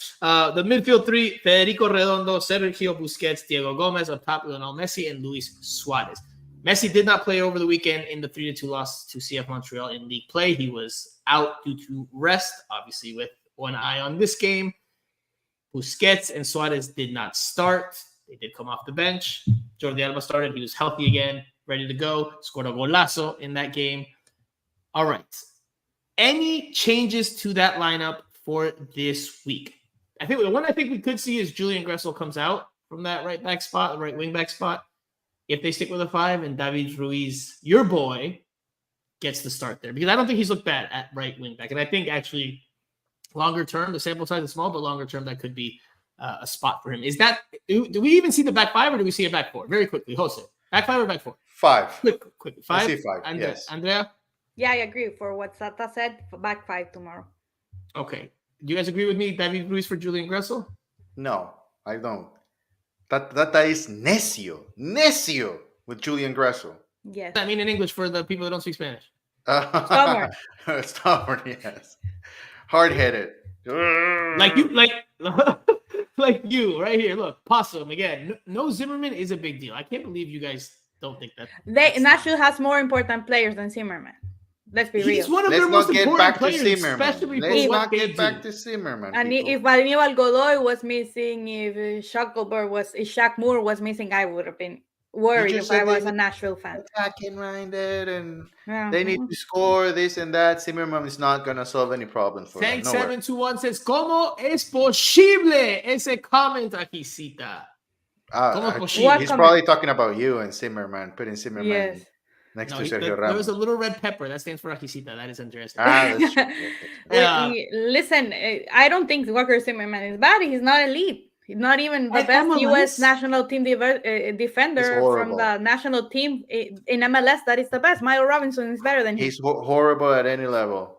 The midfield three, Federico Redondo, Sergio Busquets, Diego Gomez, up top, Lionel Messi, and Luis Suarez. Messi did not play over the weekend in the 3-2 loss to CF Montreal in league play. He was out due to rest, obviously with one eye on this game. Busquets and Suarez did not start. They did come off the bench. Jordi Alba started. He was healthy again, ready to go. Scored a golazo in that game. All right. Any changes to that lineup for this week? I think the one I think we could see is Julian Gressel comes out from that right back spot, right wing back spot. If they stick with a 5 and David Ruiz, your boy, gets the start there. Because I don't think he's looked bad at right wing back. And I think actually longer term, the sample size is small, but longer term, that could be a spot for him. Is that, do we even see the back 5 or do we see a back 4? Very quickly, Jose. Back 5 or back 4? 5. Quick. 5? I see 5, yes. Andrea? Yeah, I agree. For what Sata said, back 5 tomorrow. Okay. Do you guys agree with me, David Ruiz for Julian Gressel? No, I don't. That is necio with Julian Gressel. Yes. I mean in English for the people that don't speak Spanish. Stubborn. Stubborn, yes. Hard-headed. Like you, like you, right here. Look, Possum again. No Zimmerman is a big deal. I can't believe you guys don't think that. Nashville has more important players than Zimmerman. Let's be He's real. one of Let's their not most get important back to players, Zimmerman. especially for Let's what not they get do. back to Zimmerman. And people. if Aníbal Godoy was missing, if Shaq Moore was missing, I would have been worried just if I said was they a Nashville fan. Attacking minded and Yeah. they need to score this and that. Zimmerman is not going to solve any problems for them. Thanks Nowhere. 721 says, ¿Cómo es posible ese comment aquí, Cita? ¿Cómo es posible? What He's comment? probably talking about you and Zimmerman, putting Zimmerman Yes. next No, to Sergio there Ramos. was a little red pepper. That stands for Akisita. That is interesting. That's true. Yeah. Listen, I don't think Walker Zimmerman is bad. He's not elite. He's not even the At best MLS? U.S. national team defender from horrible. the national team in MLS. That is the best. Milo Robinson is better than him. He's horrible at any level.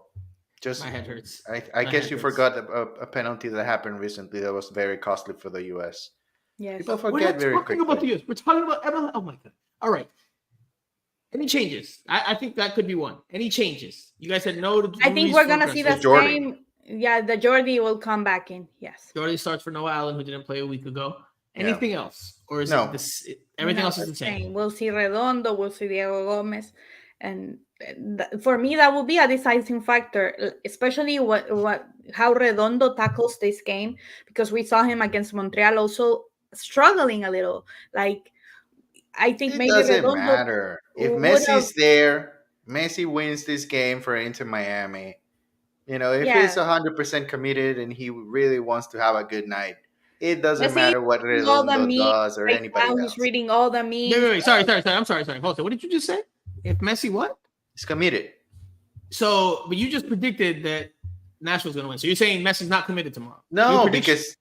Just, My head hurts. I My guess head you hurts. forgot a penalty that happened recently that was very costly for the U.S. Yes. People We're forget not very talking about the quickly. US. We're talking about MLS. Oh, my God. All right. Any changes? I think that could be one. Any changes? You guys said no to I think Ruiz we're for gonna see the Gressel. Jordi. same. Yeah, the Jordi will come back in. Yes. Jordi starts for Noah Allen, who didn't play a week ago. Yeah. Anything else? Or is No. it this? Everything No, else is the same. We'll see Redondo. We'll see Diego Gomez, and for me, that will be a decisive factor, especially how Redondo tackles this game, because we saw him against Montreal also struggling a little. Like, I think It maybe doesn't Redondo matter. If would Messi's there, Messi wins this game for Inter Miami. You know, if Yeah. he's 100% committed and he really wants to have a good night, it doesn't Messi matter what reading all the Redondo memes does or right anybody now. else. He's reading all the memes. Wait. Sorry. I'm sorry. Hold on. What did you just say? If Messi what? He's committed. So, but you just predicted that Nashville's going to win. So you're saying Messi's not committed tomorrow? No, Your prediction- because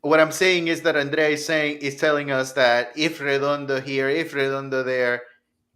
what I'm saying is that Andrea is telling us that if Redondo here, if Redondo there,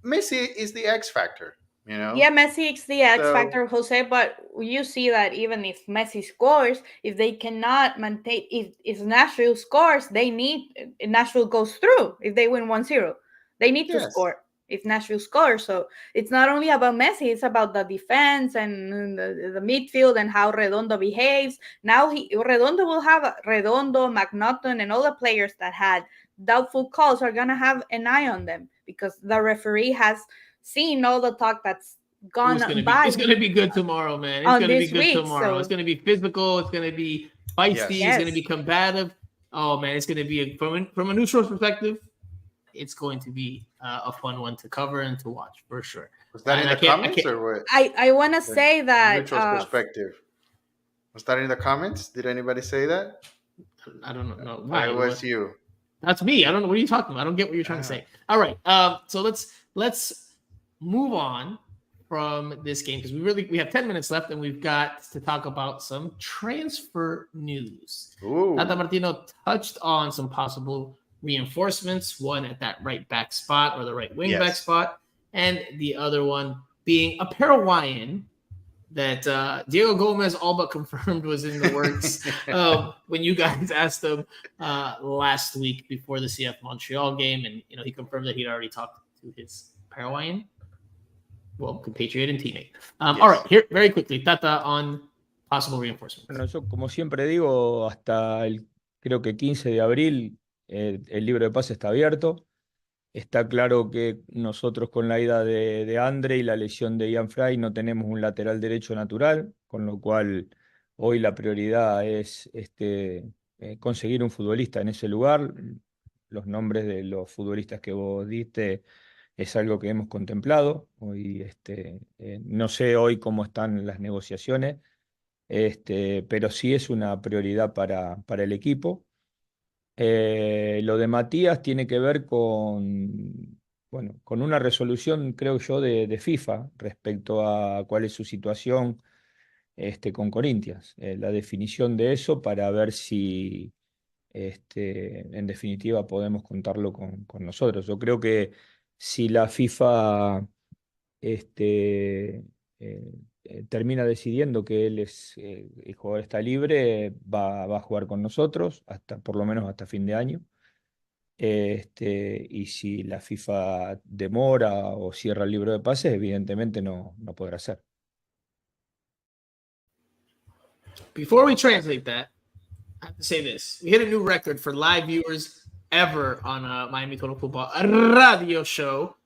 Messi is the X factor. You know? Yeah, Messi is the X So- factor, Jose. But you see that even if Messi scores, if they cannot maintain, if Nashville scores, Nashville goes through. If they win 1-0, they need to Yes. score. If Nashville scores, so it's not only about Messi; it's about the defense and the midfield and how Redondo behaves. Now Redondo will have Redondo, McNaughton, and all the players that had doubtful calls are gonna have an eye on them because the referee has seen all the talk that's gone by. It's gonna be good tomorrow, man. It's on gonna be this good week, tomorrow. so- It's gonna be physical. It's gonna be feisty. Yes. It's gonna be combative. Oh man, it's gonna be from a neutral perspective. It's going to be a fun one to cover and to watch for sure. Was that And in I the can't- I comments can't- or what? I want to The say that Neutral's perspective. Was that in the comments? Did anybody say that? I don't know. Or Why? it was you? That's me. I don't know. What are you talking about? I don't get what you're trying to say. All right. So let's move on from this game because we have 10 minutes left and we've got to talk about some transfer news. Ooh. Tata Martino touched on some possible reinforcements, one at that right back spot or the right wing back Yes. spot, and the other one being a Paraguayan that Diego Gomez all but confirmed was in the works when you guys asked him last week before the CF Montreal game, and he confirmed that he'd already talked to his Paraguayan, compatriot and teammate. Yes. All right, here very quickly, Tata on possible reinforcements. Bueno, yo como siempre digo, hasta creo que 15 de abril el libro de pase está abierto. Está claro que nosotros con la ida de Andre y la lesión de Ian Fry no tenemos un lateral derecho natural, con lo cual hoy la prioridad es conseguir un futbolista en ese lugar. Los nombres de los futbolistas que vos diste es algo que hemos contemplado. Hoy, no sé hoy cómo están las negociaciones, pero sí es una prioridad para el equipo. Lo de Matías tiene que ver con una resolución, creo yo, de FIFA respecto a cuál es su situación con Corinthians. La definición de eso para ver si en definitiva podemos contarlo con nosotros. Yo creo que si la FIFA termina decidiendo que el jugador está libre, va a jugar con nosotros, por lo menos hasta fin de año. Y si la FIFA demora o cierra el libro de pases, evidentemente no podrá ser. Before we translate that, I have to say this. We hit a new record for live viewers ever on Miami Total Football, a radio show.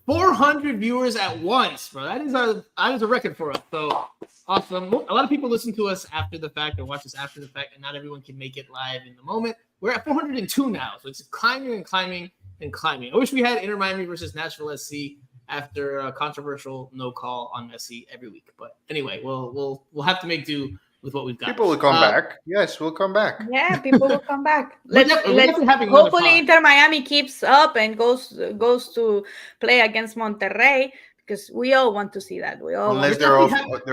400 viewers at once, bro. That is a record for us. So awesome. A lot of people listen to us after the fact or watch us after the fact, and not everyone can make it live in the moment. We're at 402 now, so it's climbing and climbing and climbing. I wish we had Inter Miami versus Nashville SC after a controversial no call on Messi every week. But anyway, we'll have to make do with what we've got. People will come back. Yes, we'll come back. Yeah, people will come back. We're definitely having another Hopefully pod. Inter Miami keeps up and goes to play against Monterrey, because we all want to see that. Unless there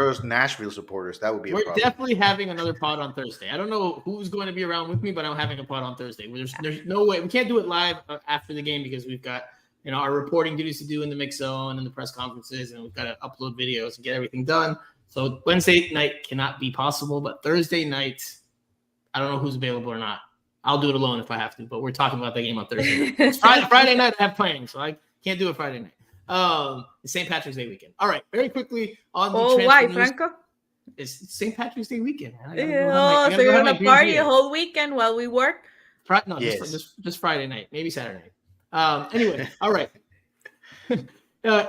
was Nashville supporters, that would be a We're problem. definitely having another pod on Thursday. I don't know who's going to be around with me, but I'm having a pod on Thursday. There's no way we can't do it live after the game because we've got our reporting duties to do in the mix zone and the press conferences, and we've got to upload videos and get everything done. So Wednesday night cannot be possible, but Thursday night, I don't know who's available or not. I'll do it alone if I have to, but we're talking about that game on Thursday night. Friday night I have plans, so I can't do it Friday night. It's St. Patrick's Day weekend. All right, very quickly on the transfer why, news. Franco? It's St. Patrick's Day weekend. Man. So you're gonna party a whole weekend while we work? No, yes. just Friday night, maybe Saturday night. Anyway, all right.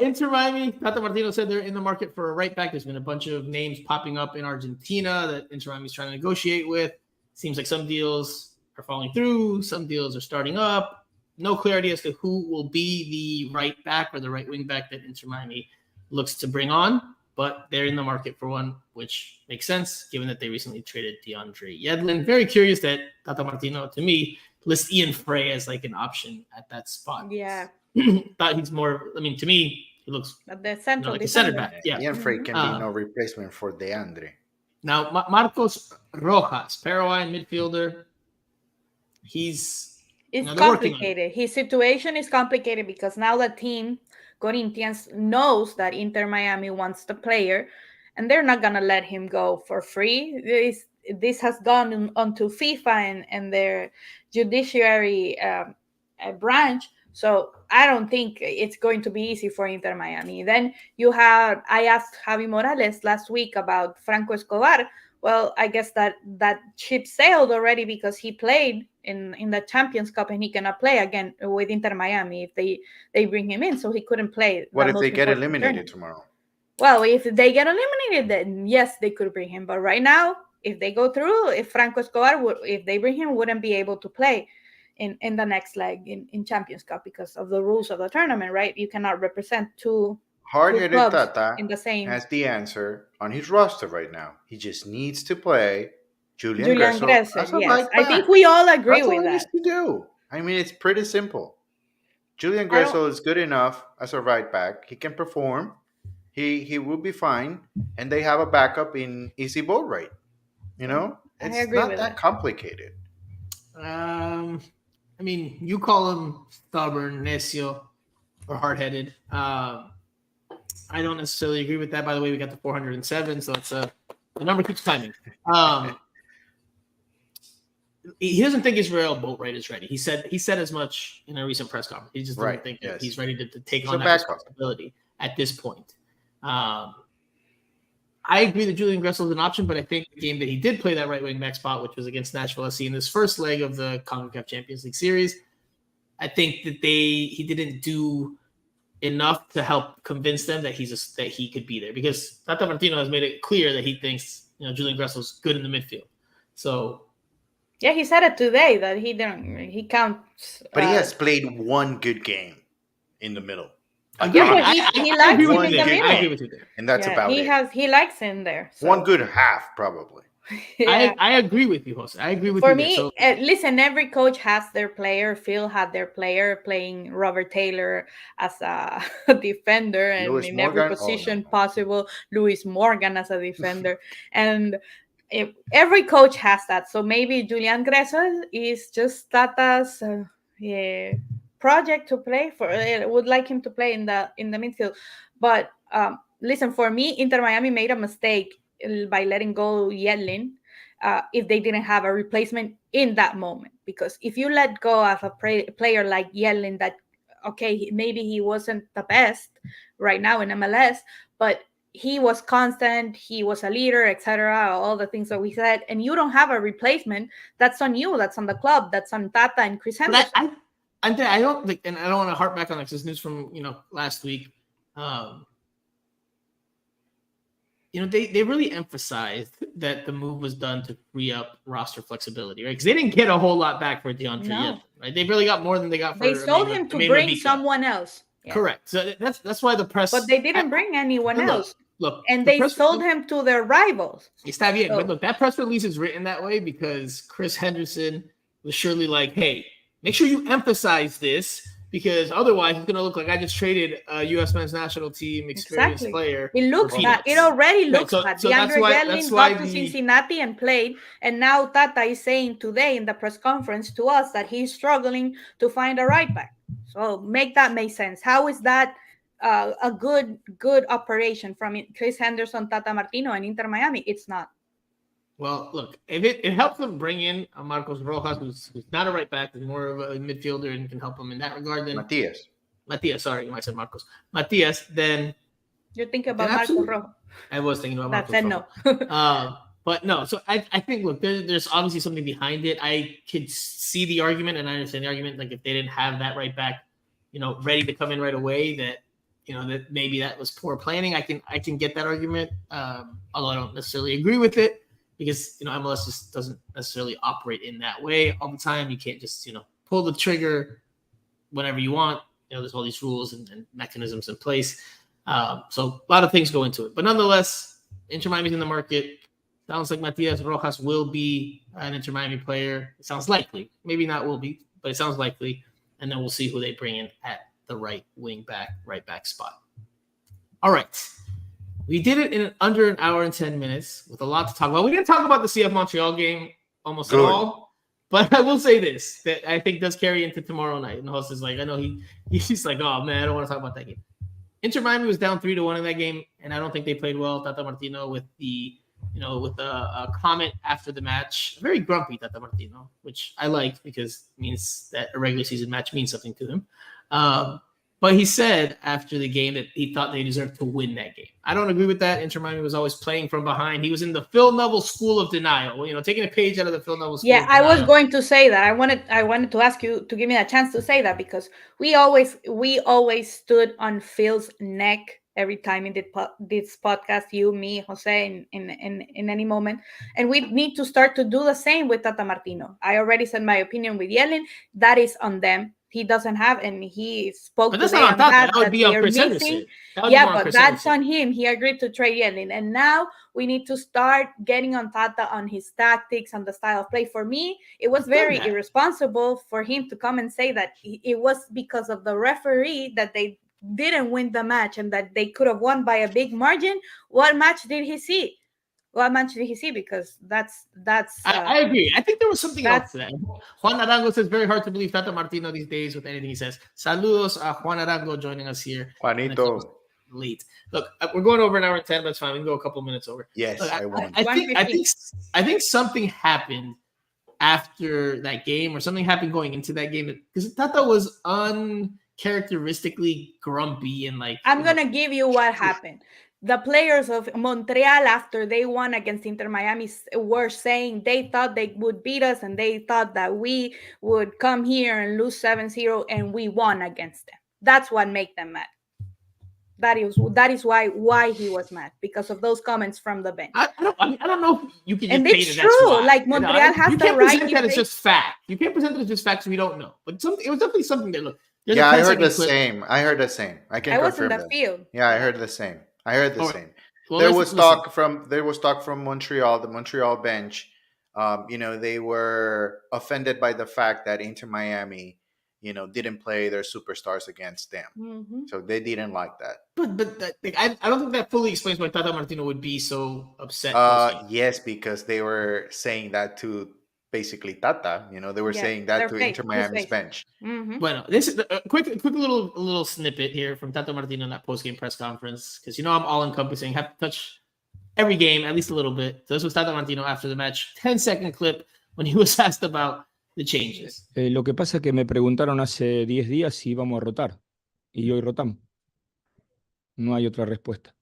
Inter Miami, Tata Martino said they're in the market for a right back. There's been a bunch of names popping up in Argentina that Inter Miami's trying to negotiate with. Seems like some deals are falling through, some deals are starting up. No clarity as to who will be the right back or the right wing back that Inter Miami looks to bring on, but they're in the market for one, which makes sense given that they recently traded DeAndre Yedlin. Very curious that Tata Martino, to me, lists Ian Frey as like an option at that spot. Yeah. Thought he's more. I mean, to me, he looks The central like a center back. Yeah. Ian Frey can be no replacement for DeAndre. Now, Marcos Rojas, Paraguayan midfielder. It's complicated. His situation is complicated because now the team, Corinthians, knows that Inter Miami wants the player, and they're not gonna let him go for free. This has gone onto FIFA and their judiciary branch. So I don't think it's going to be easy for Inter Miami. Then I asked Javi Morales last week about Franco Escobar. Well, I guess that ship sailed already because he played in the Champions Cup and he cannot play again with Inter Miami if they bring him in. So he couldn't play. What if they get eliminated tomorrow? Well, if they get eliminated, then yes, they could bring him. But right now, if they go through, if Franco Escobar, if they bring him, wouldn't be able to play in the next leg in Champions Cup because of the rules of the tournament, right? You cannot represent two Hard-headed clubs Tata in the same. has the answer on his roster right now. He just needs to play Julian Gressel. as a Yes, right I back. think we all agree That's with all he that. needs to do. I mean, it's pretty simple. Julian Gressel is good enough as a right back. He can perform. He will be fine, and they have a backup in Easy Boatwright. It's agree not with that that. complicated. I I mean, you call him stubborn, necio, or hard-headed. I don't necessarily agree with that. By the way, we got the 407, so it's the number keeps climbing. He doesn't think Israel Boatwright is ready. He said as much in a recent press conference. He just doesn't think that he's ready to take on that responsibility at this point. I agree that Julian Gressel is an option, but I think the game that he did play that right wing back spot, which was against Nashville SC in this first leg of the CONCACAF Champions League series, I think that he didn't do enough to help convince them that he could be there, because Tata Martino has made it clear that he thinks Julian Gressel's good in the midfield. So yeah, he said it today that he counts. But he has played one good game in the middle. Yeah, but he likes him in the middle. I agree with you there. And that's about it. He likes him there. So. One good half, probably. Yeah. I agree with you, Jose. I agree with you. For me, listen, every coach has their player. Phil had their player playing Robert Taylor as a defender and Luis in Morgan? every position possible. Luis Morgan as a defender. And every coach has that. So maybe Julian Gressel is just Tata's project to play for. Would like him to play in the midfield. But listen, for me, Inter Miami made a mistake by letting go Yedlin if they didn't have a replacement in that moment. Because if you let go of a player like Yedlin, that, okay, maybe he wasn't the best right now in MLS, but he was constant, he was a leader, etc., all the things that we said, and you don't have a replacement, that's on you, that's on the club, that's on Tata and Chris Henderson. I don't think, and I don't want to harp back on this news from last week. They really emphasized that the move was done to free up roster flexibility, right? Because they didn't get a whole lot back for DeAndre Yedlin, right? They really got more than they got for. They sold him to bring someone else. Yeah. Correct. So that's why the press. But they didn't bring anyone else. Look, and they sold him to their rivals. Está bien, but look, that press release is written that way because Chris Henderson was surely like, "Hey, make sure you emphasize this." Because otherwise, it's going to look like I just traded a U.S. men's national team experienced player. It looks bad. It already looks bad. DeAndre Yedlin got to Cincinnati and played. And now Tata is saying today in the press conference to us that he's struggling to find a right back. So make that make sense. How is that a good operation from Chris Henderson, Tata Martino, and Inter Miami? It's not. Well, look, if it helps them bring in a Marcos Rojas, who's not a right back, who's more of a midfielder and can help them in that regard, then Matias, sorry, I said Marcos. Matias, then you're thinking about Marcos Rojas. I was thinking about Marcos Rojas. No. But no, so I think, look, there's obviously something behind it. I could see the argument, and I understand the argument. Like, if they didn't have that right back, ready to come in right away, that that maybe that was poor planning. I can get that argument, although I don't necessarily agree with it. Because MLS just doesn't necessarily operate in that way all the time. You can't just pull the trigger whenever you want. There's all these rules and mechanisms in place. So a lot of things go into it. But nonetheless, Inter Miami's in the market. Sounds like Matias Rojas will be an Inter Miami player. It sounds likely. Maybe not will be, but it sounds likely. And then we'll see who they bring in at the right back spot. All right. We did it in under an hour and 10 minutes with a lot to talk about. We didn't talk about the CF Montreal game almost at all, but I will say this, that I think does carry into tomorrow night. And the host is like, I know he's like, oh man, I don't want to talk about that game. Inter Miami was down 3-1 in that game, and I don't think they played well. Tata Martino with a comment after the match, very grumpy Tata Martino, which I liked because it means that a regular season match means something to him. But he said after the game that he thought they deserved to win that game. I don't agree with that. Inter Miami was always playing from behind. He was in the Phil Neville school of denial, taking a page out of the Phil Neville school. Yeah, I was going to say that. I wanted to ask you to give me a chance to say that because we always stood on Phil's neck every time in this podcast, you, me, Jose, in any moment. And we need to start to do the same with Tata Martino. I already said my opinion with Yedlin. That is on them. He doesn't have, and he spoke. But that's not on Tata. That would be on Chris Henderson. Yeah, but that's on him. He agreed to trade Yedlin. And now we need to start getting on Tata on his tactics, on the style of play. For me, it was very irresponsible for him to come and say that it was because of the referee that they didn't win the match and that they could have won by a big margin. What match did he see? What match did he see? Because that's I agree. I think there was something else that's- to that. Juan Arango says, very hard to believe Tata Martino these days with anything he says. Saludos a Juan Arango joining us here. Juanito. Late. Look, we're going over an hour and 10. That's fine. We can go a couple minutes over. Yes, Look, I won. I think something happened after that game, or something happened going into that game, because Tata was uncharacteristically grumpy and like. I'm gonna give you what happened. The players of Montreal, after they won against Inter Miami, were saying they thought they would beat us and they thought that we would come here and lose 7-0, and we won against them. That's what made them mad. That is why he was mad, because of those comments from the bench. I don't know if you can just And say it's that that's true. why. Like, Montreal has you the can't right present to that as say- just fact. You can't present it as just facts we don't know. But it was definitely something that, look. there's a Yeah, I 10 heard the second clip. same. I heard the same. I can I was in confirm the that. field. Yeah, I heard the same. I heard the All right. same. Well, There listen. was talk from Montreal, the Montreal bench. They were offended by the fact that Inter Miami, didn't play their superstars against them. Mhm. So they didn't like that. But I don't think that fully explains why Tata Martino would be so upset. post-game. Yes, because they were saying that to basically Tata. They were Yeah, saying that their to face, Inter his Miami's face. bench. Mhm. Bueno, this is a quick little snippet here from Tata Martino in that post-game press conference, because I'm all-encompassing, have to touch every game at least a little bit. So this was Tata Martino after the match, 10-second clip when he was asked about the changes. Lo que pasa es que me preguntaron hace 10 días si íbamos a rotar. Y hoy rotamos. No hay otra respuesta.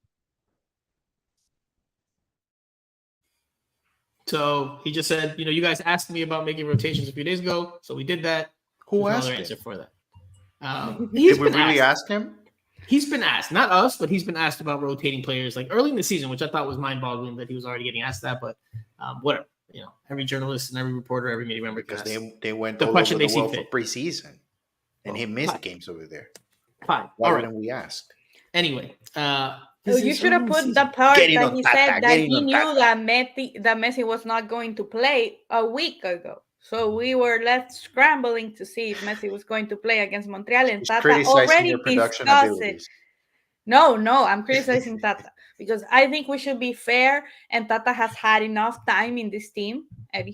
So he just said, you guys asked me about making rotations a few days ago, so we did that. Who There's no asked other him? answer for that. Did we really ask him? He's been asked, not us, but he's been asked about rotating players like early in the season, which I thought was mind-boggling that he was already getting asked that. But whatever, every journalist and every reporter, every media member, Because can they went the all question over they the see world for fit. preseason, and he Well, missed fine. games over there. Fine. Why All right. didn't we ask? Anyway, So you should have put the part Getting that on he Tata, said that getting he on knew Tata. that Messi was not going to play a week ago. So we were left scrambling to see if Messi was going to play against Montreal, and He's Tata criticizing already your production discussed it. abilities. No, I'm criticizing Tata because I think we should be fair, and Tata has had enough time in this team, and the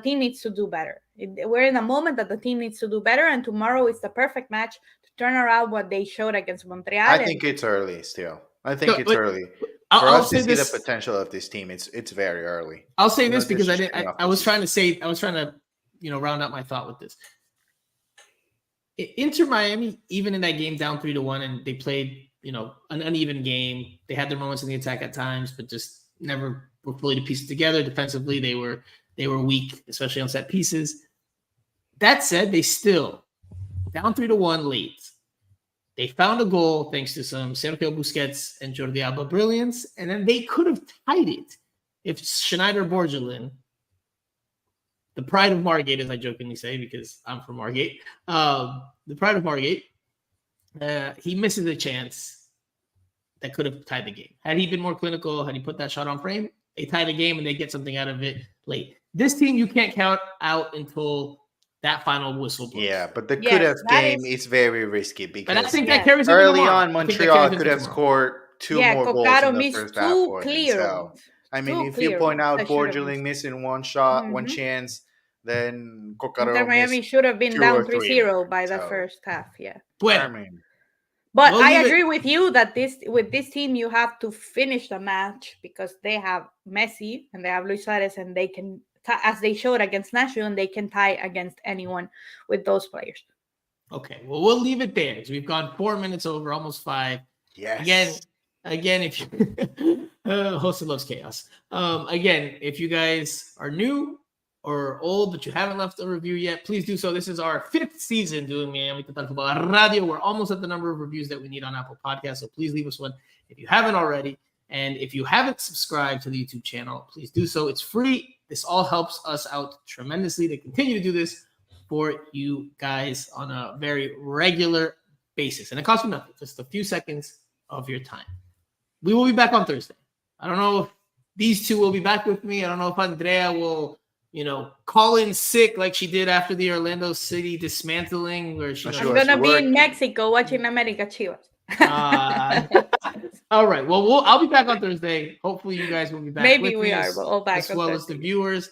team needs to do better. We're in a moment that the team needs to do better, and tomorrow is the perfect match to turn around what they showed against Montreal. I think it's early still. I think it's early. For I'll us to say see the this. potential of this team, it's very early. I'll say You know, this because this is kicking off I the was season. trying to round out my thought with this. Inter Miami, even in that game down 3-1, and they played an uneven game. They had their moments in the attack at times, but just never were fully to piece it together. Defensively, they were weak, especially on set pieces. That said, they still down 3-1 late. They found a goal thanks to some Sergio Busquets and Jordi Alba brilliance, and then they could have tied it if Schneider Borgelin, the pride of Margate, as I jokingly say, because I'm from Margate, the pride of Margate, he misses a chance that could have tied the game. Had he been more clinical, had he put that shot on frame, they tie the game and they get something out of it late. This team you can't count out until that final whistle blows. Yeah, but the Yes, could have that game is- is very risky But I because think Yes. that carries into early tomorrow. on I think that Montreal carries could into have tomorrow. scored two more goals Coccaro in the missed first half two for them. clear So ones. I mean, Two if you clear point ones out that should have Borgeling missed. missing one shot, one Mhm. chance, then Inter Coccaro Miami missed. should have been 2 down or 3 3-0 more. by the So, first half. Yeah. I Bueno, mean, But We'll I leave it- agree with you that with this team you have to finish the match because they have Messi and they have Luis Suarez, and they can, as they showed against Nashville, and they can tie against anyone with those players. okay, well, we'll leave it there. We've gone 4 minutes over, almost 5. yes. Again, if you Jose loves chaos. Again, if you guys are new or old but you haven't left a review yet, please do so. This is our 5th season doing Miami Total Football Radio. We're almost at the number of reviews that we need on Apple Podcasts, so please leave us one if you haven't already. And if you haven't subscribed to the YouTube channel, please do so. It's free. This all helps us out tremendously to continue to do this for you guys on a very regular basis. And it costs you nothing, just a few seconds of your time. We will be back on Thursday. I don't know if these two will be back with me. I don't know if Andrea will, call in sick like she did after the Orlando City dismantling, where she. I'm I'm sure gonna it's be in working. Mexico watching America Chivas. All right. Well, I'll be back on Thursday. Hopefully, you guys will be back. Maybe with we me are all back as on well as the Thursday. viewers.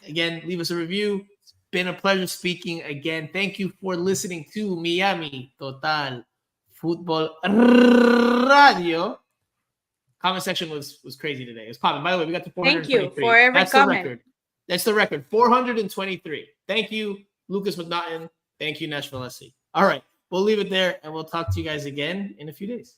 Again, leave us a review. It's been a pleasure speaking again. Thank you for listening to Miami Total Football Radio. Comment section was crazy today. It was popping. By the way, we got to 423. Thank you for every That's comment. the record. That's the record. 423. Thank you, Lucas McNaughton. Thank you, Nashville SC. All right. We'll leave it there, and we'll talk to you guys again in a few days.